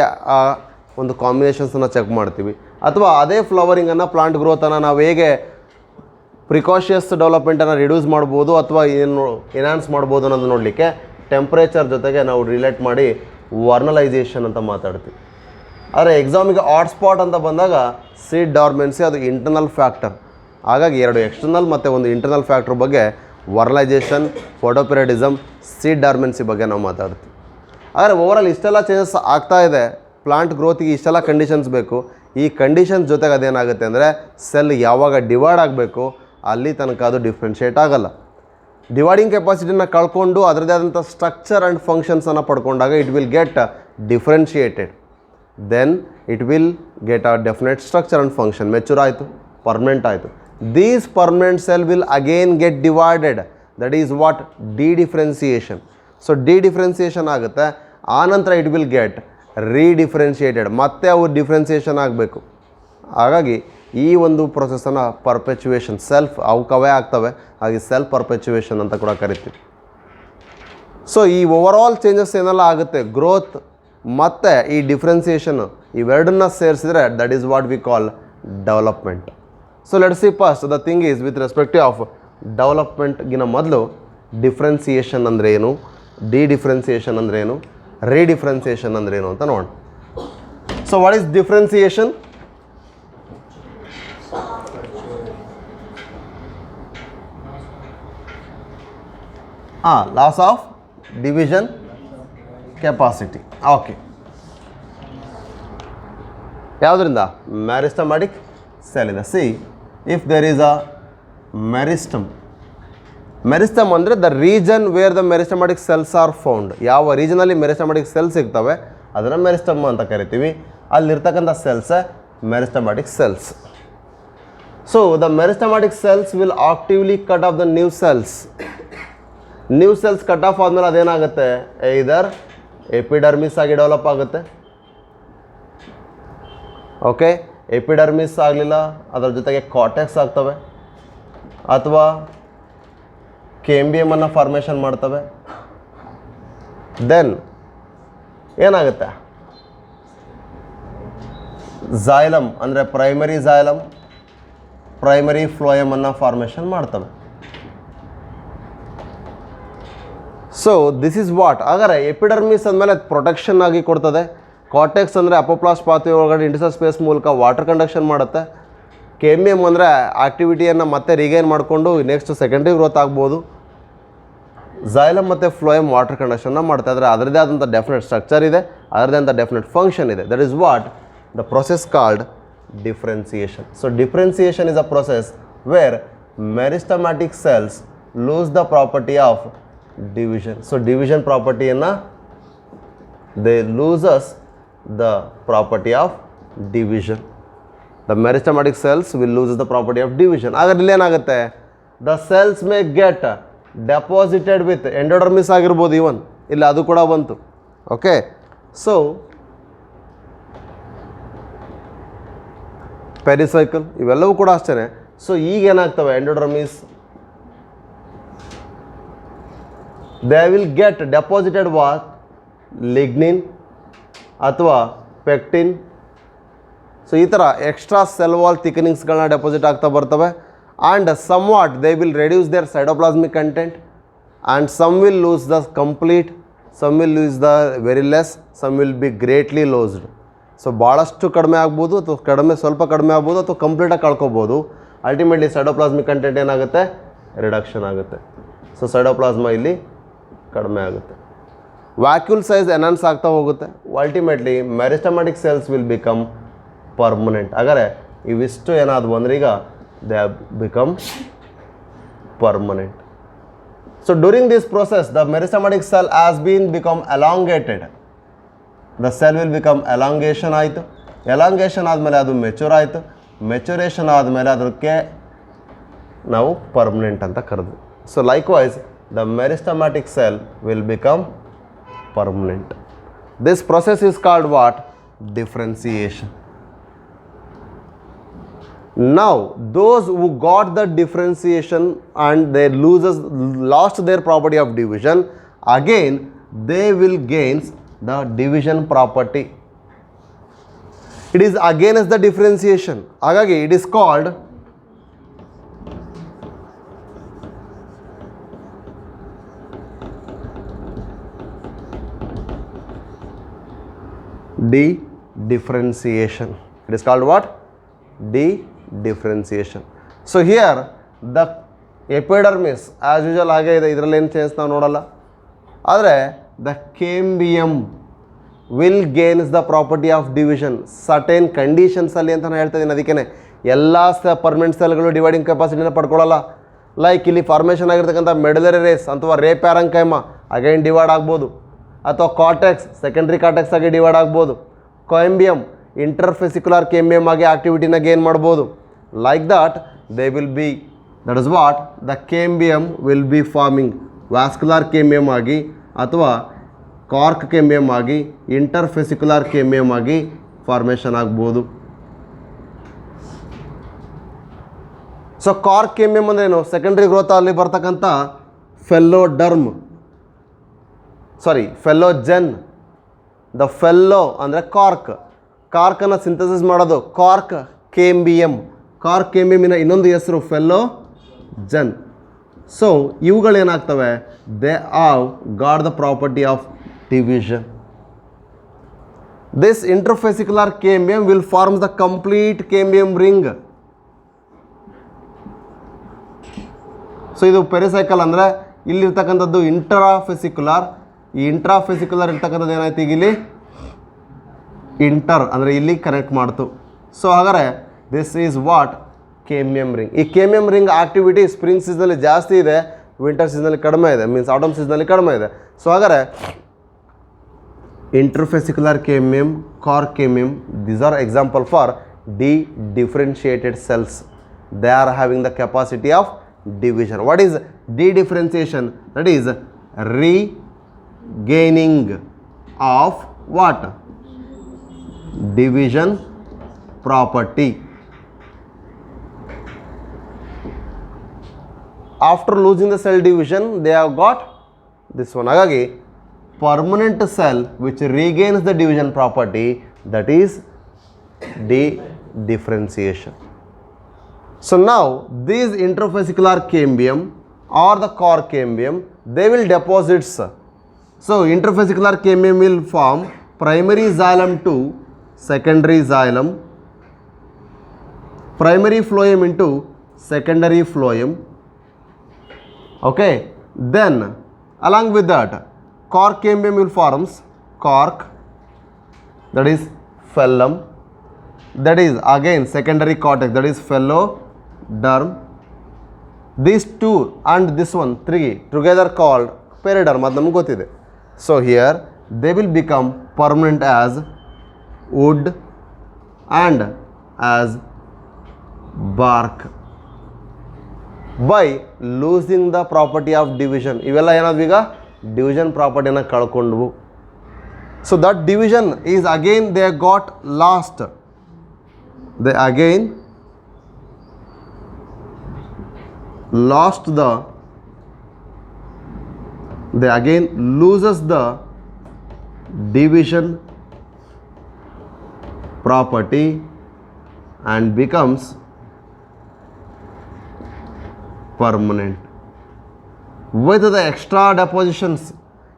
ಒಂದು ಕಾಂಬಿನೇಷನ್ಸನ್ನು ಚೆಕ್ ಮಾಡ್ತೀವಿ. ಅಥವಾ ಅದೇ ಫ್ಲವರಿಂಗನ್ನು ಪ್ಲಾಂಟ್ ಗ್ರೋತನ್ನು ನಾವು ಹೇಗೆ ಪ್ರಿಕಾಷಿಯಸ್ ಡೆವಲಪ್ಮೆಂಟನ್ನು ರಿಡ್ಯೂಸ್ ಮಾಡ್ಬೋದು ಅಥವಾ ಏನು ಎನ್ಹಾನ್ಸ್ ಮಾಡ್ಬೋದು ಅನ್ನೋದು ನೋಡಲಿಕ್ಕೆ ಟೆಂಪ್ರೇಚರ್ ಜೊತೆಗೆ ನಾವು ರಿಲೇಟ್ ಮಾಡಿ ವರ್ನಲೈಸೇಷನ್ ಅಂತ ಮಾತಾಡ್ತೀವಿ. ಆದರೆ ಎಕ್ಸಾಮಿಗೆ ಹಾಟ್ಸ್ಪಾಟ್ ಅಂತ ಬಂದಾಗ ಸೀಡ್ ಡಾರ್ಮೆನ್ಸಿ ಅದು ಇಂಟರ್ನಲ್ ಫ್ಯಾಕ್ಟರ್. ಹಾಗಾಗಿ ಎರಡು ಎಕ್ಸ್ಟರ್ನಲ್ ಮತ್ತು ಒಂದು ಇಂಟರ್ನಲ್ ಫ್ಯಾಕ್ಟ್ರ್ ಬಗ್ಗೆ ವರ್ನಲೈಸೇಷನ್, ಫೋಟೋಪಿರಿಯಾಡಿಸಮ್, ಸೀಡ್ ಡಾರ್ಮೆನ್ಸಿ ಬಗ್ಗೆ ನಾವು ಮಾತಾಡ್ತೀವಿ. ಆದರೆ ಓವರಾಲ್ ಇಷ್ಟೆಲ್ಲ ಚೇಂಜಸ್ ಆಗ್ತಾ ಇದೆ. ಪ್ಲಾಂಟ್ ಗ್ರೋತಿಗೆ ಇಷ್ಟೆಲ್ಲ ಕಂಡೀಷನ್ಸ್ ಬೇಕು. ಈ ಕಂಡೀಷನ್ಸ್ ಜೊತೆಗೆ ಅದೇನಾಗುತ್ತೆ ಅಂದರೆ ಸೆಲ್ ಯಾವಾಗ ಡಿವೈಡ್ ಆಗಬೇಕು ಅಲ್ಲಿ ತನಕ ಅದು ಡಿಫ್ರೆನ್ಷಿಯೇಟ್ ಆಗೋಲ್ಲ. ಡಿವೈಡಿಂಗ್ ಕೆಪಾಸಿಟಿನ ಕಳ್ಕೊಂಡು ಅದರದೇ ಆದಂಥ ಸ್ಟ್ರಕ್ಚರ್ ಆ್ಯಂಡ್ ಫಂಕ್ಷನ್ಸನ್ನು ಪಡ್ಕೊಂಡಾಗ it will get differentiated. Then it will get a definite structure and function. Mature ಆಯಿತು, ಪರ್ಮನೆಂಟ್ ಆಯಿತು. These permanent cell will again get divided. That is what dedifferentiation. So dedifferentiation ಆಗುತ್ತೆ, ಆನಂತರ it will get ರೀಡಿಫ್ರೆನ್ಷಿಯೇಟೆಡ್, ಮತ್ತೆ ಅವು differentiation ಆಗಬೇಕು. ಹಾಗಾಗಿ ಈ ಒಂದು ಪ್ರೊಸೆಸನ್ನು ಪರ್ಪೆಚುವೇಷನ್, ಸೆಲ್ಫ್ ಅವಕ್ಕವೇ ಆಗ್ತವೆ, ಹಾಗೆ ಸೆಲ್ಫ್ ಪರ್ಪೆಚುವೇಷನ್ ಅಂತ ಕೂಡ ಕರಿತೀವಿ. ಸೊ ಈ ಓವರಾಲ್ ಚೇಂಜಸ್ ಏನೆಲ್ಲ ಆಗುತ್ತೆ, ಗ್ರೋತ್ ಮತ್ತು ಈ ಡಿಫ್ರೆನ್ಸಿಯೇಷನ್ ಇವೆರಡನ್ನ ಸೇರಿಸಿದ್ರೆ that is what we call development. So let's see first the thing is with respective of ಡೆವಲಪ್ಮೆಂಟ್ಗಿನ ಮೊದಲು ಡಿಫ್ರೆನ್ಸಿಯೇಷನ್ ಅಂದರೆ ಏನು, ಡಿಡಿಫ್ರೆನ್ಸಿಯೇಷನ್ ಅಂದರೆ ಏನು, ರೀಡಿಫ್ರೆನ್ಸಿಯೇಷನ್ ಅಂದರೆ ಏನು ಅಂತ ನೋಡೋಣ. So what is differentiation? Loss of division capacity. Okay, ಯಾವುದರಿಂದ? ಮೆರಿಸ್ಟಮ್ಯಾಟಿಕ್ ಸೆಲ್ಲಿಂದ. See if there is a meristem, meristem ಅಂದರೆ the region where the meristematic cells are found. ಯಾವ ರೀಜನಲ್ಲಿ ಮೆರಿಸ್ಟಮ್ಯಾಟಿಕ್ ಸೆಲ್ಸ್ ಸಿಗ್ತವೆ ಅದನ್ನು ಮೆರಿಸ್ಟಮ್ ಅಂತ ಕರಿತೀವಿ. ಅಲ್ಲಿರ್ತಕ್ಕಂಥ cells meristematic cells. So the meristematic cells will actively cut off the new cells. New cells cut off ಆದಮೇಲೆ ಅದೇನಾಗುತ್ತೆ, ಇದರ್ ಎಪಿಡರ್ಮಿಸ್ ಆಗಿ ಡೆವಲಪ್ ಆಗುತ್ತೆ. ಓಕೆ, ಎಪಿಡರ್ಮಿಸ್ ಆಗಲಿಲ್ಲ, ಅದರ ಜೊತೆಗೆ ಕಾರ್ಟೆಕ್ಸ್ ಆಗ್ತವೆ, ಅಥವಾ ಕೇಂಬಿಯಮನ್ನು ಫಾರ್ಮೇಷನ್ ಮಾಡ್ತವೆ. ದೆನ್ ಏನಾಗುತ್ತೆ, ಝೈಲಮ್ ಅಂದರೆ ಪ್ರೈಮರಿ ಝೈಲಮ್, ಪ್ರೈಮರಿ ಫ್ಲೋಯಮನ್ನು ಫಾರ್ಮೇಷನ್ ಮಾಡ್ತವೆ. So this is what. ಹಾಗಾದರೆ ಎಪಿಡರ್ಮಿಸ್ ಅಂದಮೇಲೆ ಪ್ರೊಟೆಕ್ಷನ್ ಆಗಿ ಕೊಡ್ತದೆ. ಕಾರ್ಟೆಕ್ಸ್ ಅಂದರೆ ಅಪೋಪ್ಲಾಸ್ಟ್ ಪಾತ್ವೆ ಒಳಗಡೆ ಇಂಟರ್ಸ್ಟೆಲ್ ಸ್ಪೇಸ್ ಮೂಲಕ ವಾಟರ್ ಕಂಡಕ್ಷನ್ ಮಾಡುತ್ತೆ. ಕೇಂಬಿಯಮ್ ಅಂದರೆ ಆಕ್ಟಿವಿಟಿಯನ್ನು ಮತ್ತೆ ರಿಗೈನ್ ಮಾಡಿಕೊಂಡು ನೆಕ್ಸ್ಟ್ ಸೆಕೆಂಡ್ರಿ ಗ್ರೋತ್ ಆಗ್ಬೋದು. ಝೈಲಮ್ ಮತ್ತು ಫ್ಲೋಯಮ್ ವಾಟರ್ ಕಂಡಕ್ಷನ್ನ ಮಾಡ್ತಾ ಇದ್ದಾರೆ. ಅದರದೇ ಆದಂಥ ಡೆಫಿನೆಟ್ ಸ್ಟ್ರಕ್ಚರ್ ಇದೆ, ಅದರದೇ ಆದಂಥ ಡೆಫಿನೆಟ್ ಫಂಕ್ಷನ್ ಇದೆ. That is what the process called differentiation. So differentiation is a process where meristematic cells lose the property of division. So division property enna they loses the property of division. The meristematic cells will lose the property of division. Agar illi enagutte, the cells may get deposited with endodermis ಆಗಿರಬಹುದು. even ಇಲ್ಲಿ ಅದು ಕೂಡ ಬಂತು. Okay, so pericycle ಇವೆಲ್ಲವೂ ಕೂಡ ಅಷ್ಟೇ. ಸೊ ಈಗ ಏನಾಗ್ತವೆ, endodermis they will get deposited what, lignin ಅಥವಾ ಪೆಕ್ಟಿನ್. ಸೊ ಈ ಥರ ಎಕ್ಸ್ಟ್ರಾ ಸೆಲ್ ವಾಲ್ ಥಿಕನಿಂಗ್ಸ್ಗಳನ್ನ ಡೆಪಾಸಿಟ್ ಆಗ್ತಾ ಬರ್ತವೆ. And some what they will reduce their cytoplasmic content and some will lose the complete, some will lose the very less, some will be greatly loosed. So ಭಾಳಷ್ಟು ಕಡಿಮೆ ಆಗ್ಬೋದು, ಅಥವಾ ಸ್ವಲ್ಪ ಕಡಿಮೆ ಆಗ್ಬೋದು, ಅಥವಾ ಕಂಪ್ಲೀಟಾಗಿ ಕಳ್ಕೊಬೋದು. ಅಲ್ಟಿಮೇಟ್ಲಿ ಸೈಟೋಪ್ಲಾಸ್ಮಿಕ್ ಕಂಟೆಂಟ್ ಏನಾಗುತ್ತೆ, ರಿಡಕ್ಷನ್ ಆಗುತ್ತೆ. ಸೊ ಸೈಟೋಪ್ಲಾಸ್ಮಾ ಇಲ್ಲಿ ಕಡಿಮೆ ಆಗುತ್ತೆ. ವ್ಯಾಕ್ಯೂಲ್ ಸೈಜ್ ಎನ್ಹಾನ್ಸ್ ಆಗ್ತಾ ಹೋಗುತ್ತೆ. Ultimately meristematic cells will become permanent. ಹಾಗಾದರೆ ಇವಿಷ್ಟು ಏನಾದವು ಅಂದರೆ ಈಗ they have become permanent. So during this process the meristematic cell has been become elongated. The cell will become elongation ಆಯಿತು. ಎಲಾಂಗೇಷನ್ ಆದಮೇಲೆ ಅದು ಮೆಚೂರ್ ಆಯಿತು. ಮೆಚುರೇಷನ್ ಆದಮೇಲೆ ಅದಕ್ಕೆ ನಾವು ಪರ್ಮನೆಂಟ್ ಅಂತ ಕರೆದ್ವಿ. So likewise the meristematic cell will become permanent. This process is called what, differentiation. Now those who got the differentiation and they lost their property of division, again they will gain the division property. It is against the differentiation. Agagi it is called de-differentiation. It is called what? De-differentiation. So here the epidermis as usual ಹಾಗೆ ಇದೆ, ಇದರಲ್ಲಿ ಏನು change ನಾವು ನೋಡಲ್ಲ. ಆದರೆ the cambium will gains the property of division certain ಕಂಡೀಷನ್ಸಲ್ಲಿ ಅಂತ ನಾನು ಹೇಳ್ತಾ ಇದ್ದೀನಿ. ಅದಕ್ಕೇ ಎಲ್ಲ ಪರ್ಮನೆಂಟ್ ಸೆಲ್ಗಳು ಡಿವೈಡಿಂಗ್ ಕೆಪಾಸಿಟಿನ ಪಡ್ಕೊಳ್ಳಲ್ಲ. ಲೈಕ್ ಇಲ್ಲಿ ಫಾರ್ಮೇಷನ್ ಆಗಿರ್ತಕ್ಕಂಥ ಮೆಡುಲರಿ ರೇಸ್ ಅಥವಾ ರೇ ಪ್ಯಾರಂಕೈಮ ಅಗೈನ್ ಡಿವೈಡ್ ಆಗ್ಬೋದು, ಅಥವಾ ಕಾರ್ಟೆಕ್ಸ್ ಸೆಕೆಂಡ್ರಿ ಕಾರ್ಟೆಕ್ಸ್ ಆಗಿ ಡಿವೈಡ್ ಆಗ್ಬೋದು. ಕೋಯಂಬಿಯಮ್ ಇಂಟರ್ಫೆಸಿಕ್ಯುಲರ್ ಕೇಂಬಿಯಮ್ ಆಗಿ ಆಕ್ಟಿವಿಟಿನ ಗೇನ್ ಮಾಡ್ಬೋದು. Like that they will be that is what the cambium will be forming. Vascular cambium ಆಗಿ ಅಥವಾ ಕಾರ್ಕ್ ಕೇಂಬಿಯಮ್ ಆಗಿ ಇಂಟರ್ಫೆಸಿಕ್ಯುಲರ್ ಕೇಂಬಿಯಮ್ ಆಗಿ ಫಾರ್ಮೇಷನ್ ಆಗ್ಬೋದು. ಸೊ ಕಾರ್ಕ್ ಕೇಂಬಿಯಮ್ ಅಂದ್ರೆ ಏನು? ಸೆಕೆಂಡ್ರಿ ಗ್ರೋತ್ ಅಲ್ಲಿ ಬರ್ತಕ್ಕಂಥ ಫೆಲ್ಲೋಜೆನ್. ದ ಫೆಲ್ಲೋ ಅಂದರೆ ಕಾರ್ಕನ್ನು ಸಿಂಥಸಿಸ್ ಮಾಡೋದು ಕಾರ್ಕ್ ಕೇಂಬಿಯಮ್. ಕಾರ್ಕ್ ಕೇಂಬಿಯಮಿನ ಇನ್ನೊಂದು ಹೆಸರು ಫೆಲ್ಲೋಜೆನ್. ಸೊ ಇವುಗಳೇನಾಗ್ತವೆ? They have got the property of division. This interfascicular cambium will form the complete cambium ring. So ಇದು ಪೆರಿಸೈಕಲ್ ಅಂದರೆ ಇಲ್ಲಿರ್ತಕ್ಕಂಥದ್ದು ಇಂಟ್ರಾಫೆಸಿಕ್ಯುಲರ್. ಈ ಇಂಟ್ರಾಫೆಸಿಕ್ಯುಲರ್ ಇರ್ತಕ್ಕಂಥದ್ದು ಏನಾಯ್ತು ಈಗ ಇಲ್ಲಿ ಇಂಟರ್ ಅಂದರೆ ಇಲ್ಲಿ ಕನೆಕ್ಟ್ ಮಾಡ್ತು. ಸೊ ಹಾಗಾದರೆ ದಿಸ್ ಈಸ್ ವಾಟ್ ಕೇಂಬಿಯಮ್ ರಿಂಗ್. ಈ ಕೇಂಬಿಯಮ್ ರಿಂಗ್ ಆಕ್ಟಿವಿಟಿ ಸ್ಪ್ರಿಂಗ್ ಸೀಸನಲ್ಲಿ ಜಾಸ್ತಿ ಇದೆ, ವಿಂಟರ್ ಸೀಸನಲ್ಲಿ ಕಡಿಮೆ ಇದೆ, ಮೀನ್ಸ್ ಆಟಮ್ ಸೀಸನಲ್ಲಿ ಕಡಿಮೆ ಇದೆ. ಸೊ ಹಾಗಾದರೆ interfascicular cambium, cork cambium, these are example for differentiated cells. They are having the capacity of division. What is de-differentiation? That is regaining of what? Division property. After losing the cell division, they have got this one. Hagagi permanent cell which regains the division property, that is de-differentiation. So now these interfascicular cambium or the cork cambium, they will deposits. So interfascicular cambium will form primary xylem to secondary xylem, primary phloem into secondary phloem. Okay, then along with that cork cambium will forms cork, that is phellum, that is again secondary cortex, that is phylloderm. These two and this one, three together called periderm. ಅದು ನಮಗೆ ಗೊತ್ತಿದೆ. So here they will become permanent as wood and as bark by losing the property of division. ಇವೆಲ್ಲ ಏನಾದ್ವು ಈಗ division ಪ್ರಾಪರ್ಟಿನ ಕಳ್ಕೊಂಡ್ವು. So that division is again they got lost. They again loses the division property and becomes permanent with the extra depositions.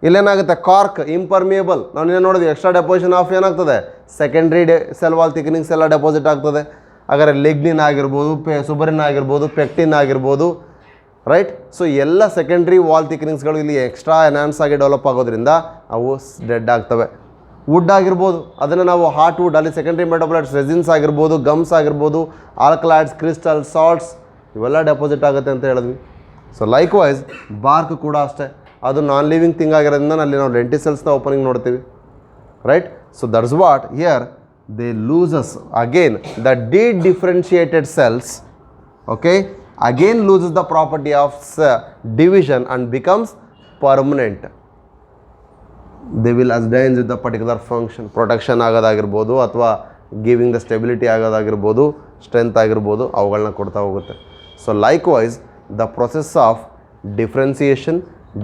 ಇಲ್ಲೇನಾಗುತ್ತೆ cork impermeable. ನಾವು ಏನು ನೋಡಿದ್ವಿ, extra deposition of ಏನಾಗ್ತದೆ, secondary cell wall thickenings ಎಲ್ಲ deposit ಆಗ್ತದೆ. ಹಾಗಾದರೆ lignin ಆಗಿರ್ಬೋದು, ಸುಬರಿನ್ ಆಗಿರ್ಬೋದು, ಪೆಕ್ಟಿನ್ ಆಗಿರ್ಬೋದು, ರೈಟ್. ಸೊ ಎಲ್ಲ ಸೆಕೆಂಡ್ರಿ ವಾಲ್ ಥಿಕ್ನಿಂಗ್ಸ್ಗಳು ಇಲ್ಲಿ ಎಕ್ಸ್ಟ್ರಾ ಎನ್ಹಾನ್ಸ್ ಆಗಿ ಡೆವಲಪ್ ಆಗೋದ್ರಿಂದ ಅವು ಡೆಡ್ ಆಗ್ತವೆ. ವುಡ್ ಆಗಿರ್ಬೋದು, ಅದನ್ನು ನಾವು ಹಾರ್ಟ್ ವುಡ್, ಅಲ್ಲಿ ಸೆಕೆಂಡ್ರಿ ಮೆಟಾಬೊಲೈಟ್ಸ್ ರೆಸಿನ್ಸ್ ಆಗಿರ್ಬೋದು, ಗಮ್ಸ್ ಆಗಿರ್ಬೋದು, ಆಲ್ಕಲಾಯ್ಡ್ಸ್, ಕ್ರಿಸ್ಟಲ್, ಸಾಲ್ಟ್ಸ್ ಇವೆಲ್ಲ ಡೆಪಾಸಿಟ್ ಆಗುತ್ತೆ ಅಂತ ಹೇಳಿದ್ವಿ. ಸೊ ಲೈಕ್ ವೈಸ್ ಬಾರ್ಕ್ ಕೂಡ ಅಷ್ಟೇ, ಅದು ನಾನ್ ಲಿವಿಂಗ್ ಥಿಂಗ್ ಆಗಿರೋದ್ರಿಂದ ಅಲ್ಲಿ ನಾವು ಲೆಂಟಿಸೆಲ್ಸ್ನ ಓಪನಿಂಗ್ ನೋಡ್ತೀವಿ, right. So that's what here they loses again the differentiated cells, okay, again loses the property of division and becomes permanent. They will assign with the particular function. Protection ಆಗೋದಾಗಿರ್ಬೋದು ಅಥವಾ giving the stability ಆಗೋದಾಗಿರ್ಬೋದು, strength ಆಗಿರ್ಬೋದು, ಅವುಗಳನ್ನ ಕೊಡ್ತಾ ಹೋಗುತ್ತೆ. So likewise the process of differentiation,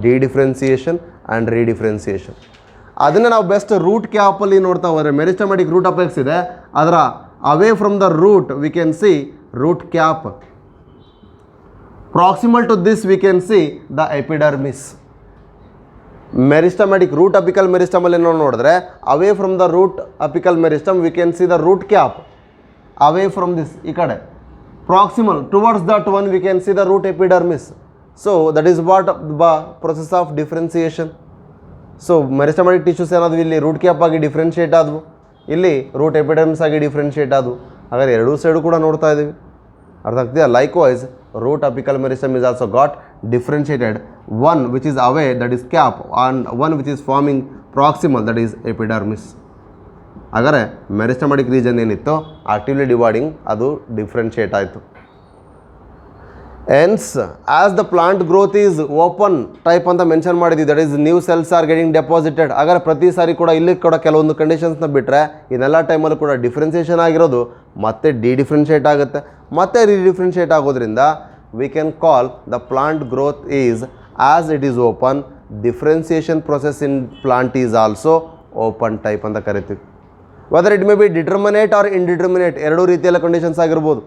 dedifferentiation and redifferentiation, ಅದನ್ನು ನಾವು best root ಕ್ಯಾಪಲ್ಲಿ ನೋಡ್ತಾ ಹೋದರೆ ಮೆರಿಸ್ಟಮ್ಯಾಟಿಕ್ ರೂಟ್ ಅಪೆಕ್ಸ್ ಇದೆ, ಅದರ away from the root we can see root cap. Proximal to this we can see the epidermis. Meristematic root apical meristem alli ನಾವು ನೋಡಿದ್ರೆ away from the root apical meristem we can see the root cap. Away from this ಈ ಕಡೆ proximal towards that one we can see the root epidermis. So that is what the process of differentiation. So meristematic tissues ಏನಾದವು ಇಲ್ಲಿ root cap ಆಗಿ differentiate ಆದವು, ಇಲ್ಲಿ root epidermis ಆಗಿ differentiate ಆದವು. ಹಾಗಾದ್ರೆ ಎರಡೂ ಸೈಡು ಕೂಡ ನೋಡ್ತಾ ಇದ್ದೀವಿ, ಅರ್ಥ ಆಗ್ತಿದೆಯಾ? Likewise root apical meristem is also got differentiated, one which is away, that is cap, and one which is forming proximal, that is epidermis. ಹಾಗಾದರೆ ಮೆರಿಸ್ಟಮ್ಯಾಟಿಕ್ ರೀಜನ್ ಏನಿತ್ತು ಆಕ್ಟಿವ್ಲಿ ಡಿವೈಡಿಂಗ್ ಅದು ಡಿಫ್ರೆನ್ಷಿಯೇಟ್ ಆಯಿತು. Hence, as the plant growth is open type ಅಂತ mention ಮಾಡಿದ್ವಿ, that is new cells are getting deposited. ಹಾಗಾದ್ರೆ ಪ್ರತಿ ಸಾರಿ ಕೂಡ ಇಲ್ಲಿ ಕೂಡ ಕೆಲವೊಂದು ಕಂಡೀಷನ್ಸ್ನ ಬಿಟ್ಟರೆ ಇನ್ನೆಲ್ಲ ಟೈಮಲ್ಲೂ ಕೂಡ ಡಿಫ್ರೆನ್ಸಿಯೇಷನ್ ಆಗಿರೋದು ಮತ್ತೆ ಡಿಫ್ರೆನ್ಷಿಯೇಟ್ ಆಗುತ್ತೆ, ಮತ್ತೆ ರಿಡಿಫ್ರೆನ್ಷಿಯೇಟ್ ಆಗೋದ್ರಿಂದ we can call the plant growth is as it is open, differentiation process in plant is also open type ಅಂತ ಕರಿತೀವಿ. Whether it may be determinate or indeterminate, ಎರಡೂ ರೀತಿಯಲ್ಲ ಕಂಡೀಷನ್ಸ್ ಆಗಿರ್ಬೋದು.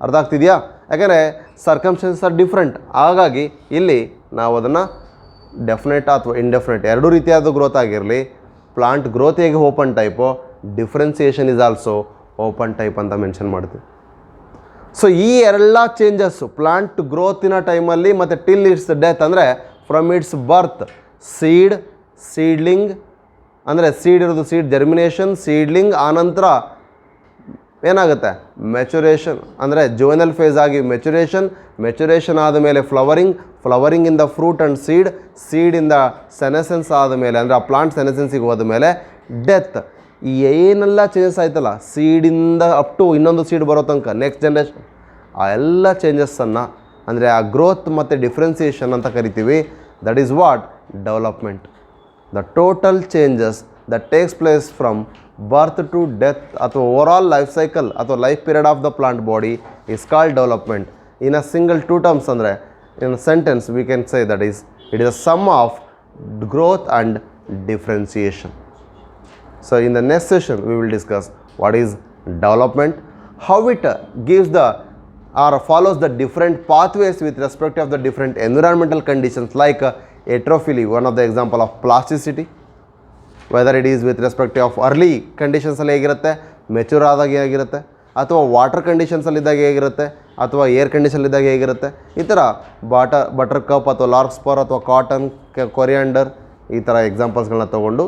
ಅರ್ಥ ಆಗ್ತಿದೆಯಾ? ಯಾಕೆಂದರೆ ಸರ್ಕಮ್ಸ್ಟೆನ್ಸಸ್ ಆರ್ ಡಿಫ್ರೆಂಟ್. ಹಾಗಾಗಿ ಇಲ್ಲಿ ನಾವು ಅದನ್ನು ಡೆಫಿನೆಟ್ ಅಥವಾ ಇಂಡೆಫಿನೆಟ್ ಎರಡೂ ರೀತಿಯಾದ ಗ್ರೋತ್ ಆಗಿರಲಿ, ಪ್ಲಾಂಟ್ ಗ್ರೋತ್ ಹೇಗೆ open type, differentiation is also open type ಅಂತ ಮೆನ್ಷನ್ ಮಾಡ್ತೀವಿ. ಸೊ ಈ ಎಲ್ಲ ಚೇಂಜಸ್ಸು ಪ್ಲಾಂಟ್ ಗ್ರೋತಿನ ಟೈಮಲ್ಲಿ ಮತ್ತು ಟಿಲ್ ಇಟ್ಸ್ ಡೆತ್, ಅಂದರೆ ಫ್ರಮ್ ಇಟ್ಸ್ ಬರ್ತ್, ಸೀಡ್ಲಿಂಗ್ ಅಂದರೆ ಸೀಡ್ ಇರೋದು ಸೀಡ್ ಜರ್ಮಿನೇಷನ್, ಸೀಡ್ಲಿಂಗ್, ಆನಂತರ ಏನಾಗುತ್ತೆ ಮೆಚುರೇಷನ್ ಅಂದರೆ ಜುವೆನಲ್ ಫೇಸ್ ಆಗಿ ಮೆಚುರೇಷನ್ ಆದಮೇಲೆ ಫ್ಲವರಿಂಗಿಂದ ಫ್ರೂಟ್ ಆ್ಯಂಡ್ ಸೀಡಿಂದ ಸೆನೆಸೆನ್ಸ್ ಆದಮೇಲೆ ಅಂದರೆ ಆ ಪ್ಲಾಂಟ್ ಸೆನೆಸೆನ್ಸಿಗೆ ಹೋದ್ಮೇಲೆ ಡೆತ್. ಈ ಏನೆಲ್ಲ ಚೇಂಜಸ್ ಆಯ್ತಲ್ಲ ಸೀಡಿಂದ ಅಪ್ ಟು ಇನ್ನೊಂದು ಸೀಡ್ ಬರೋ ತನಕ ನೆಕ್ಸ್ಟ್ ಜನ್ರೇಷನ್, ಆ ಎಲ್ಲ ಚೇಂಜಸ್ಸನ್ನು ಅಂದರೆ ಆ ಗ್ರೋತ್ ಮತ್ತು ಡಿಫ್ರೆನ್ಸಿಯೇಷನ್ ಅಂತ ಕರಿತೀವಿ. That is what development. The total changes that takes place from birth to death ಅಥವಾ ಓವರಾಲ್ ಲೈಫ್ ಸೈಕಲ್ ಅಥವಾ life period of the plant body is called development. In a single two terms ಅಂದರೆ in a sentence we can say that is it is a sum of growth and differentiation. So in the next session we will discuss what is development, how it gives the or follows the different pathways with respect of the different environmental conditions like atrophy, one of the example of plasticity, whether it is with respect of early conditions ಅಲ್ಲಿ ಹೇಗಿರುತ್ತೆ, mature ಆದಾಗ ಹೇಗಿರುತ್ತೆ, ಅಥವಾ water ಕಂಡೀಷನ್ಸಲ್ಲಿ ಇದ್ದಾಗ ಹೇಗಿರುತ್ತೆ, ಅಥವಾ air condition ಇದ್ದಾಗ ಹೇಗಿರುತ್ತೆ. ಈ ಥರ ಬಟರ್ ಕಪ್ ಅಥವಾ ಲಾರ್ಕ್ಸ್ಪರ್ ಅಥವಾ ಕಾಟನ್, ಕೊರಿಯಾಂಡರ್ ಈ ಥರ ಎಕ್ಸಾಂಪಲ್ಸ್ಗಳನ್ನ ತೊಗೊಂಡು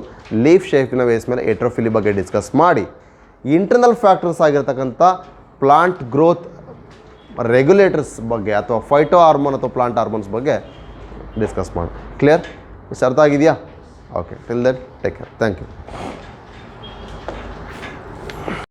ಲೀಫ್ ಶೇಪಿನ ಬೇಸ್ ಮೇಲೆ ಏಟ್ರೋಫಿಲಿ ಬಗ್ಗೆ ಡಿಸ್ಕಸ್ ಮಾಡಿ ಇಂಟರ್ನಲ್ ಫ್ಯಾಕ್ಟರ್ಸ್ ಆಗಿರ್ತಕ್ಕಂಥ ಪ್ಲಾಂಟ್ ಗ್ರೋತ್ ರೆಗ್ಯುಲೇಟರ್ಸ್ ಬಗ್ಗೆ ಅಥವಾ ಫೈಟೋ ಹಾರ್ಮೋನ್ ಅಥವಾ ಪ್ಲಾಂಟ್ ಹಾರ್ಮೋನ್ಸ್ ಬಗ್ಗೆ ಡಿಸ್ಕಸ್ ಮಾಡಿ. ಕ್ಲಿಯರ್? ಇಷ್ಟು ಅರ್ಥ ಆಗಿದೆಯಾ? Okay, till then take care. Thank you.